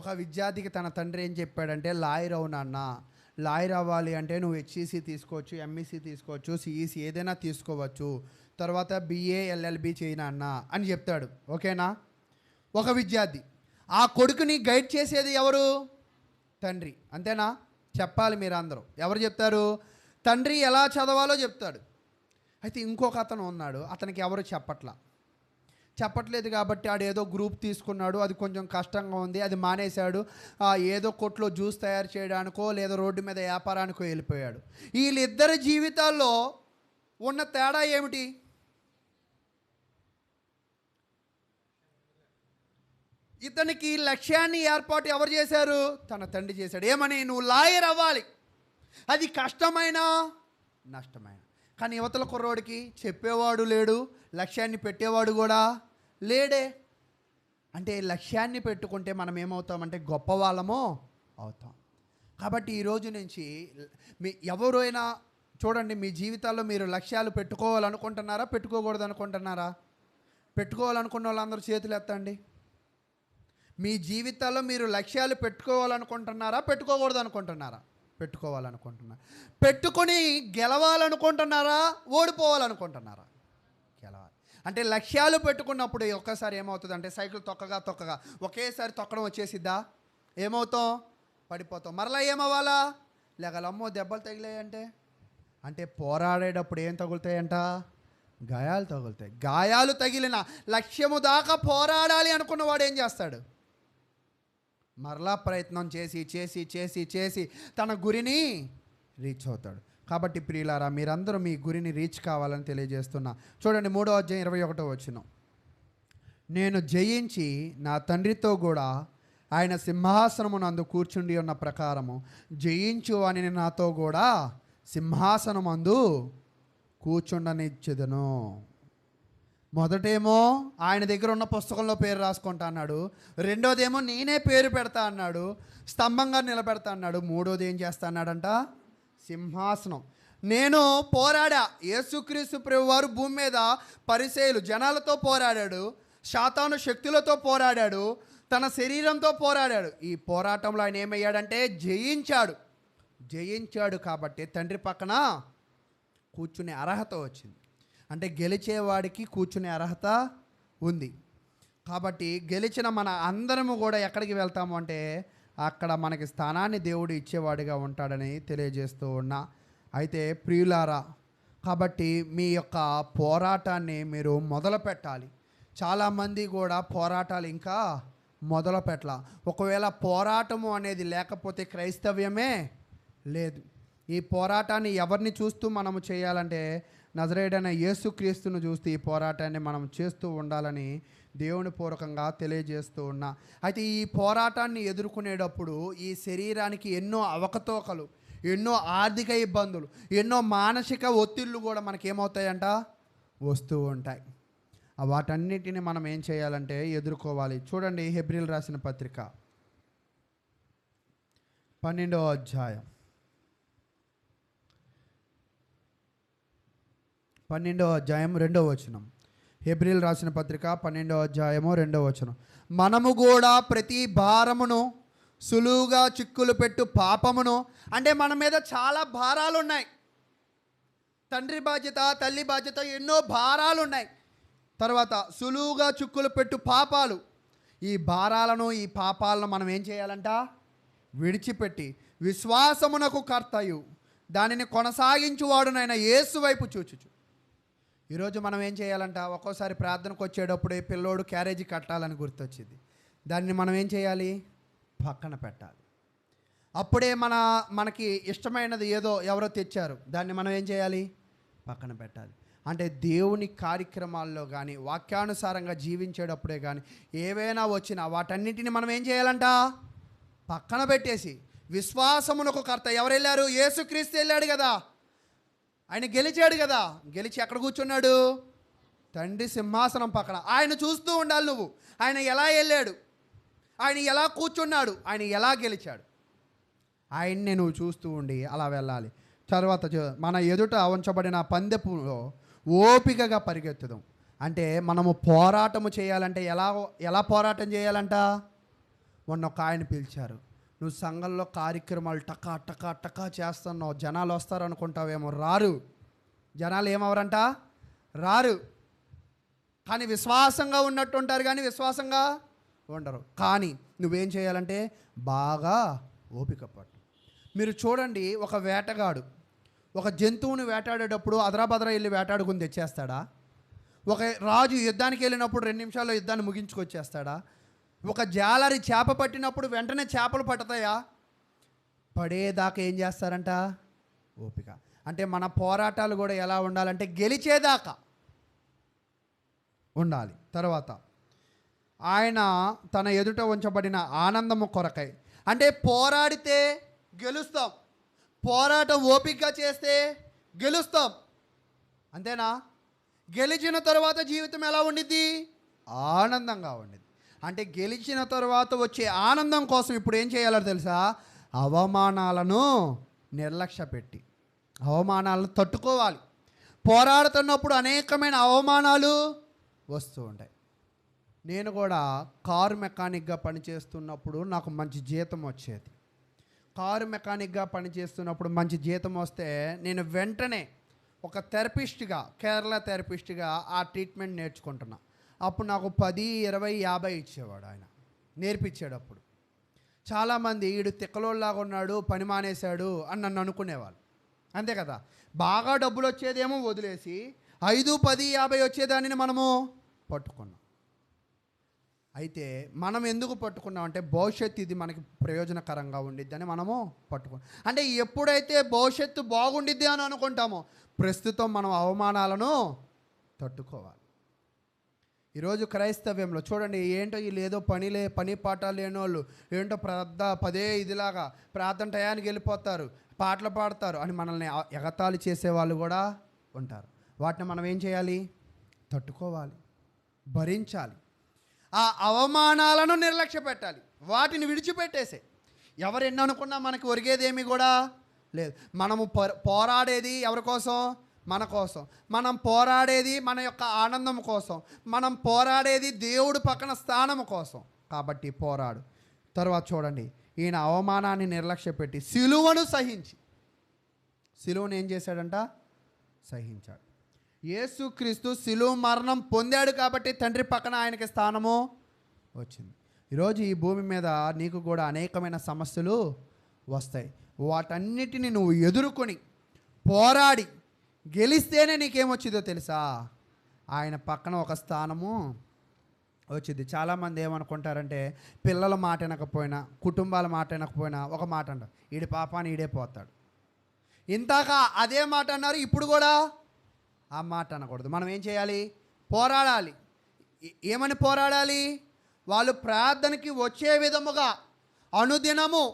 ఒక విద్యార్థికి తన తండ్రి ఏం చెప్పాడంటే, లాయర్ అవునన్నా, లాయర్ అవ్వాలి అంటే నువ్వు హెచ్ఈసి తీసుకోవచ్చు, ఎంఈసి తీసుకోవచ్చు, సిఈసి ఏదైనా తీసుకోవచ్చు, తర్వాత బిఏ ఎల్ఎల్బి చేయనా అన్న అని చెప్తాడు. ఓకేనా? ఒక విద్యార్థి. ఆ కొడుకుని గైడ్ చేసేది ఎవరు? తండ్రి. అంతేనా? చెప్పాలి మీరు అందరూ. ఎవరు చెప్తారు? తండ్రి ఎలా చదవాలో చెప్తాడు. అయితే ఇంకొక అతను ఉన్నాడు, అతనికి ఎవరు చెప్పట్లేదు కాబట్టి ఆడు ఏదో గ్రూప్ తీసుకున్నాడు, అది కొంచెం కష్టంగా ఉంది, అది మానేశాడు, ఏదో కొట్లో జ్యూస్ తయారు చేయడానికో లేదా రోడ్డు మీద వ్యాపారానికో వెళ్ళిపోయాడు. వీళ్ళిద్దరి జీవితాల్లో ఉన్న తేడా ఏమిటి? ఇతనికి లక్ష్యాన్ని ఏర్పాటు ఎవరు చేశారు? తన తండ్రి చేశాడు. ఏమని? నువ్వు లాయర్ అవ్వాలి. అది కష్టమైనా నష్టమైన. కానీ యువతల కుర్రోడికి చెప్పేవాడు లేడు, లక్ష్యాన్ని పెట్టేవాడు కూడా లేడే. అంటే లక్ష్యాన్ని పెట్టుకుంటే మనం ఏమవుతామంటే గొప్పవాళ్ళమో అవుతాం. కాబట్టి ఈరోజు నుంచి ఎవరైనా చూడండి, మీ జీవితాల్లో మీరు లక్ష్యాలు పెట్టుకోవాలనుకుంటున్నారా, పెట్టుకోకూడదు అనుకుంటున్నారా? పెట్టుకోవాలనుకున్న వాళ్ళందరూ చేతులు ఎత్తండి. మీ జీవితాల్లో మీరు లక్ష్యాలు పెట్టుకోవాలనుకుంటున్నారా, పెట్టుకోకూడదు అనుకుంటున్నారా? పెట్టుకోవాలనుకుంటున్నారా? పెట్టుకొని గెలవాలనుకుంటున్నారా, ఓడిపోవాలనుకుంటున్నారా? గెలవాలి. అంటే లక్ష్యాలు పెట్టుకున్నప్పుడు ఒక్కసారి ఏమవుతుంది అంటే, సైకిల్ తొక్కగా ఒకేసారి తొక్కడం వచ్చేసిద్దా? ఏమవుతాం? పడిపోతాం. మరలా ఏమవ్వాలా? లేగల. అమ్మో దెబ్బలు తగిలాయంటే, అంటే పోరాడేటప్పుడు ఏం తగులుతాయంట? గాయాలు తగులుతాయి. గాయాలు తగిలిన లక్ష్యము దాకా పోరాడాలి అనుకున్నవాడు ఏం చేస్తాడు? మరలా ప్రయత్నం చేసి తన గురిని రీచ్ అవుతాడు. కాబట్టి ప్రియులారా, మీరందరూ మీ గురిని రీచ్ కావాలని తెలియజేస్తున్నా. చూడండి 3వ అధ్యాయం 21వ వచనం. నేను జయించి నా తండ్రితో కూడా ఆయన సింహాసనమునందు కూర్చుండి ఉన్న ప్రకారము జయించు అని నాతో కూడా సింహాసనమందు కూర్చుండనిచ్చెదను. మొదటేమో ఆయన దగ్గర ఉన్న పుస్తకంలో పేరు రాసుకుంటా అన్నాడు. రెండోదేమో నేనే పేరు పెడతా అన్నాడు, స్తంభంగా నిలబెడతా అన్నాడు. మూడోది ఏం చేస్తా అన్నాడంట? సింహాసనం. నేను పోరాడా. యేసుక్రీస్తు ప్రభువారు భూమి మీద పరిసయ్యులు జనాలతో పోరాడాడు, సాతాను శక్తులతో పోరాడాడు, తన శరీరంతో పోరాడాడు. ఈ పోరాటంలో ఆయన ఏమయ్యాడంటే జయించాడు. కాబట్టి తండ్రి పక్కన కూర్చునే అర్హత వచ్చింది. అంటే గెలిచేవాడికి కూర్చునే అర్హత ఉంది. కాబట్టి గెలిచిన మన అందరము కూడా ఎక్కడికి వెళ్తాము అంటే, అక్కడ మనకి స్థానాన్ని దేవుడు ఇచ్చేవాడిగా ఉంటాడని తెలియజేస్తూ ఉన్నా. అయితే ప్రియులారా, కాబట్టి మీ యొక్క పోరాటాన్ని మీరు మొదలు పెట్టాలి. చాలామంది కూడా పోరాటాలు ఇంకా మొదలు పెట్టాల. ఒకవేళ పోరాటము అనేది లేకపోతే క్రైస్తవ్యమే లేదు. ఈ పోరాటాన్ని ఎవరిని చూస్తూ మనము చేయాలంటే, నజరేయుడైన యేసుక్రీస్తును చూస్తూ ఈ పోరాటాన్ని మనం చేస్తూ ఉండాలని దేవుని పూర్వకంగా తెలియజేస్తూ ఉన్నా. అయితే ఈ పోరాటాన్ని ఎదుర్కొనేటప్పుడు ఈ శరీరానికి ఎన్నో అవకతవకలు, ఎన్నో ఆర్థిక ఇబ్బందులు, ఎన్నో మానసిక ఒత్తిళ్ళు కూడా మనకేమవుతాయంట? వస్తూ ఉంటాయి. వాటన్నిటిని మనం ఏం చేయాలంటే ఎదుర్కోవాలి. చూడండి, హెబ్రీయులు రాసిన పత్రిక 12వ అధ్యాయం 2వ వచనం. హెబ్రీయులు రాసిన పత్రిక 12వ అధ్యాయము 2వ వచనం. మనము కూడా ప్రతి భారమును సులువుగా చిక్కులు పెట్టు పాపమును, అంటే మన మీద చాలా భారాలు ఉన్నాయి. తండ్రి బాధ్యత, తల్లి బాధ్యత, ఎన్నో భారాలు ఉన్నాయి. తర్వాత సులువుగా చిక్కులు పెట్టు పాపాలు. ఈ భారాలను, ఈ పాపాలను మనం ఏం చేయాలంట? విడిచిపెట్టి విశ్వాసమునకు కర్తయు దానిని కొనసాగించువాడునైన యేసు వైపు చూచుచు. ఈరోజు మనం ఏం చేయాలంట? ఒక్కోసారి ప్రార్థనకు వచ్చేటప్పుడే పిల్లోడు క్యారేజీ కట్టాలని గుర్తొచ్చింది. దాన్ని మనం ఏం చేయాలి? పక్కన పెట్టాలి. అప్పుడే మనకి ఇష్టమైనది ఏదో ఎవరో తెచ్చారు, దాన్ని మనం ఏం చేయాలి? పక్కన పెట్టాలి. అంటే దేవుని కార్యక్రమాల్లో కానీ, వాక్యానుసారంగా జీవించేటప్పుడే కానీ ఏవైనా వచ్చినా వాటన్నిటిని మనం ఏం చేయాలంట? పక్కన పెట్టేసి విశ్వాసమునకు కర్త. ఎవరు వెళ్ళారు? యేసుక్రీస్తు వెళ్ళాడు కదా, ఆయన గెలిచాడు కదా. గెలిచి ఎక్కడ కూర్చున్నాడు? తండ్రి సింహాసనం పక్కన. ఆయన చూస్తూ ఉండాలి నువ్వు. ఆయన ఎలా వెళ్ళాడు, ఆయన ఎలా కూర్చున్నాడు, ఆయన ఎలా గెలిచాడు, ఆయన్నే నువ్వు చూస్తూ ఉండి అలా వెళ్ళాలి. తర్వాత మన ఎదుట ఉంచబడిన పందెపులో ఓపికగా పరిగెత్తుదాం. అంటే మనము పోరాటము చేయాలంటే ఎలా పోరాటం చేయాలంట? మొన్న ఒక ఆయన పిలిచారు, నువ్వు సంఘంలో కార్యక్రమాలు టకా చేస్తున్నావు, జనాలు వస్తారు అనుకుంటావేమో. రారు. జనాలు ఏమవరంట? రారు. కానీ విశ్వాసంగా ఉన్నట్టు ఉంటారు, కానీ విశ్వాసంగా ఉండరు. కానీ నువ్వేం చేయాలంటే బాగా ఓపిక పట్టు. మీరు చూడండి, ఒక వేటగాడు ఒక జంతువుని వేటాడేటప్పుడు అదరాబదరా వెళ్ళి వేటాడుకుని తెచ్చేస్తాడా? ఒక రాజు యుద్ధానికి వెళ్ళినప్పుడు 2 నిమిషాల్లో యుద్ధాన్ని ముగించుకొచ్చేస్తాడా? ఒక జాలరి చేప పట్టినప్పుడు వెంటనే చేపలు పడతాయా? పడేదాకా ఏం చేస్తారంట? ఓపిక. అంటే మన పోరాటాలు కూడా ఎలా ఉండాలంటే గెలిచేదాకా ఉండాలి. తర్వాత ఆయన తన ఎదుట ఉంచబడిన ఆనందము కొరకై, అంటే పోరాడితే గెలుస్తాం, పోరాటం ఓపికగా చేస్తే గెలుస్తాం. అంతేనా? గెలిచిన తర్వాత జీవితం ఎలా ఉండిద్ది? ఆనందంగా ఉండిద్ది. అంటే గెలిచిన తర్వాత వచ్చే ఆనందం కోసం ఇప్పుడు ఏం చేయాలో తెలుసా? అవమానాలను నిర్లక్ష్య పెట్టి, అవమానాలను తట్టుకోవాలి. పోరాడుతున్నప్పుడు అనేకమైన అవమానాలు వస్తూ ఉంటాయి. నేను కూడా కారు మెకానిక్గా పనిచేస్తున్నప్పుడు నాకు మంచి జీతం వచ్చేది. కారు మెకానిక్గా పనిచేస్తున్నప్పుడు మంచి జీతం వస్తే నేను వెంటనే ఒక థెరపిస్ట్గా, కేరళ థెరపిస్ట్గా ఆ ట్రీట్మెంట్ నేర్చుకుంటున్నా. అప్పుడు నాకు 10, 20, 50 ఇచ్చేవాడు ఆయన, నేర్పించాడు. అప్పుడు చాలామంది వీడు తిక్కలోళ్ళలాగా ఉన్నాడు, పని మానేశాడు అని నన్ను అనుకునేవాళ్ళు. అంతే కదా, బాగా డబ్బులు వచ్చేదేమో వదిలేసి 5, 10, 50 వచ్చేదానిని మనము పట్టుకున్నాం. అయితే మనం ఎందుకు పట్టుకున్నాం అంటే భవిష్యత్తు ఇది మనకి ప్రయోజనకరంగా ఉండిద్దని మనము పట్టుకున్నాం. అంటే ఎప్పుడైతే భవిష్యత్తు బాగుండిద్ది అని అనుకుంటామో ప్రస్తుతం మనం అవమానాలను తట్టుకోవాలి. ఈరోజు క్రైస్తవ్యంలో చూడండి, ఏంటో వీళ్ళు ఏదో పని పాఠాలు లేని వాళ్ళు, ఏంటో పదే ఇదిలాగా ప్రార్థన టయానికి వెళ్ళిపోతారు, పాటలు పాడతారు అని మనల్ని ఎగతాళి చేసేవాళ్ళు కూడా ఉంటారు. వాటిని మనం ఏం చేయాలి? తట్టుకోవాలి, భరించాలి. ఆ అవమానాలను నిర్లక్ష్య పెట్టాలి, వాటిని విడిచిపెట్టేసే. ఎవరు ఎన్ని అనుకున్నా మనకి ఒరిగేదేమీ కూడా లేదు. మనము పోరాడేది ఎవరి కోసం? మన కోసం. మనం పోరాడేది మన యొక్క ఆనందం కోసం. మనం పోరాడేది దేవుడు పక్కన స్థానం కోసం. కాబట్టి పోరాడు. తర్వాత చూడండి, ఈయన అవమానాన్ని నిర్లక్ష్య పెట్టి సిలువను సహించి, సిలువను ఏం చేశాడంట? సహించాడు. యేసుక్రీస్తు సిలువ మరణం పొందాడు కాబట్టి తండ్రి పక్కన ఆయనకి స్థానము వచ్చింది. ఈరోజు ఈ భూమి మీద నీకు కూడా అనేకమైన సమస్యలు వస్తాయి. వాటన్నిటిని నువ్వు ఎదుర్కొని పోరాడి గెలిస్తేనే నీకేమొచ్చిందో తెలుసా? ఆయన పక్కన ఒక స్థానము వచ్చింది. చాలామంది ఏమనుకుంటారంటే పిల్లల మాట వినకపోయినా, కుటుంబాల మాట వినకపోయినా ఒక మాట అంటారు, ఈడి పాపాన్ని ఈడే పోతాడు. ఇంతాక అదే మాట అన్నారు, ఇప్పుడు కూడా ఆ మాట అనకూడదు. మనం ఏం చేయాలి? పోరాడాలి. ఏమని పోరాడాలి? వాళ్ళు ప్రార్థనకి వచ్చే విధముగా అనుదినము,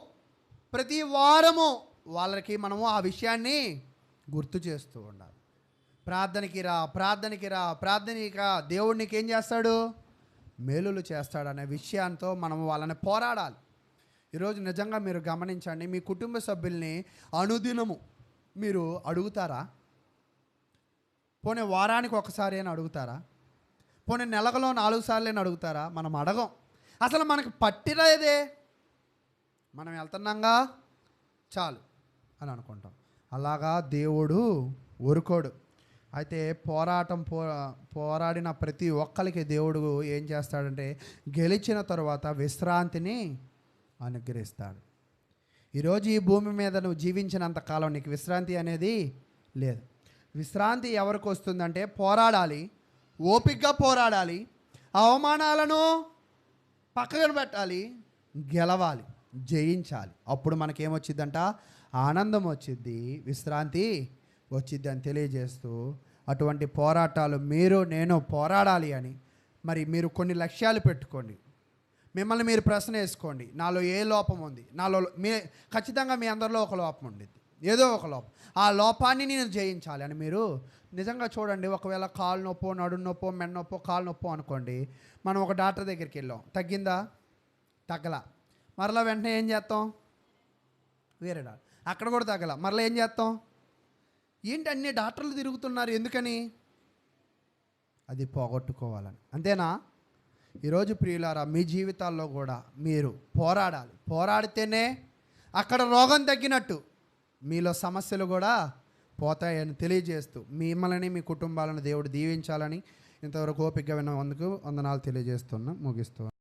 ప్రతి వారము వాళ్ళకి మనము ఆ విషయాన్ని గుర్తు చేస్తూ ఉండాలి. ప్రార్థనకి రా, ప్రార్థనకి రా, ప్రార్థనకి రా, దేవుడు నీకు ఏం చేస్తాడు? మేలులు చేస్తాడనే విషయంతో మనము వాళ్ళని పోరాడాలి. ఈరోజు నిజంగా మీరు గమనించండి, మీ కుటుంబ సభ్యుల్ని అనుదినము మీరు అడుగుతారా? పోనీ వారానికి ఒకసారి అని అడుగుతారా? పోనీ నెలలో 4 సార్లు అని అడుగుతారా? మనం అడగం. అసలు మనకి పట్టిరేదే, మనం వెళ్తున్నాంగా చాలు అని అనుకుంటాం. అలాగా దేవుడు ఊరుకోడు. అయితే పోరాడిన ప్రతి ఒక్కరికి దేవుడు ఏం చేస్తాడంటే గెలిచిన తరువాత విశ్రాంతిని అనుగ్రహిస్తాడు. ఈరోజు ఈ భూమి మీద నువ్వు జీవించినంత కాలం నీకు విశ్రాంతి అనేది లేదు. విశ్రాంతి ఎవరికి వస్తుందంటే పోరాడాలి, ఓపికగా పోరాడాలి, అవమానాలను పక్కన పెట్టాలి, గెలవాలి, జయించాలి. అప్పుడు మనకేమొచ్చిద్దంట? ఆనందం వచ్చిద్ది, విశ్రాంతి వచ్చిద్ది అని తెలియజేస్తూ, అటువంటి పోరాటాలు మీరు నేను పోరాడాలి అని మరి మీరు కొన్ని లక్ష్యాలు పెట్టుకోండి. మిమ్మల్ని మీరు ప్రశ్న వేసుకోండి, నాలో ఏ లోపం ఉంది? నాలో ఖచ్చితంగా మీ అందరిలో ఒక లోపం ఉండిద్ది, ఏదో ఒక లోపం. ఆ లోపాన్ని నేను జయించాలి అని మీరు నిజంగా చూడండి. ఒకవేళ కాలు నొప్పో, నడు నొప్పో, మెడ నొప్పో, కాలు నొప్పో అనుకోండి, మనం ఒక డాక్టర్ దగ్గరికి వెళ్ళాం, తగ్గిందా? తగ్గలా. మరలా వెంటనే ఏం చేస్తాం? వేరే డాక్టర్. అక్కడ కూడా తగ్గలా, మరలా ఏం చేస్తాం? ఏంటి అన్ని డాక్టర్లు తిరుగుతున్నారు, ఎందుకని? అది పోగొట్టుకోవాలని. అంతేనా? ఈరోజు ప్రియులారా, మీ జీవితాల్లో కూడా మీరు పోరాడాలి. పోరాడితేనే అక్కడ రోగం తగ్గినట్టు మీలో సమస్యలు కూడా పోతాయని తెలియజేస్తూ మిమ్మల్ని మీ కుటుంబాలను దేవుడు దీవించాలని ఇంతవరకు ఓపికగా విన్నందుకు వందనాలు తెలియజేస్తున్నా, ముగిస్తున్నాను.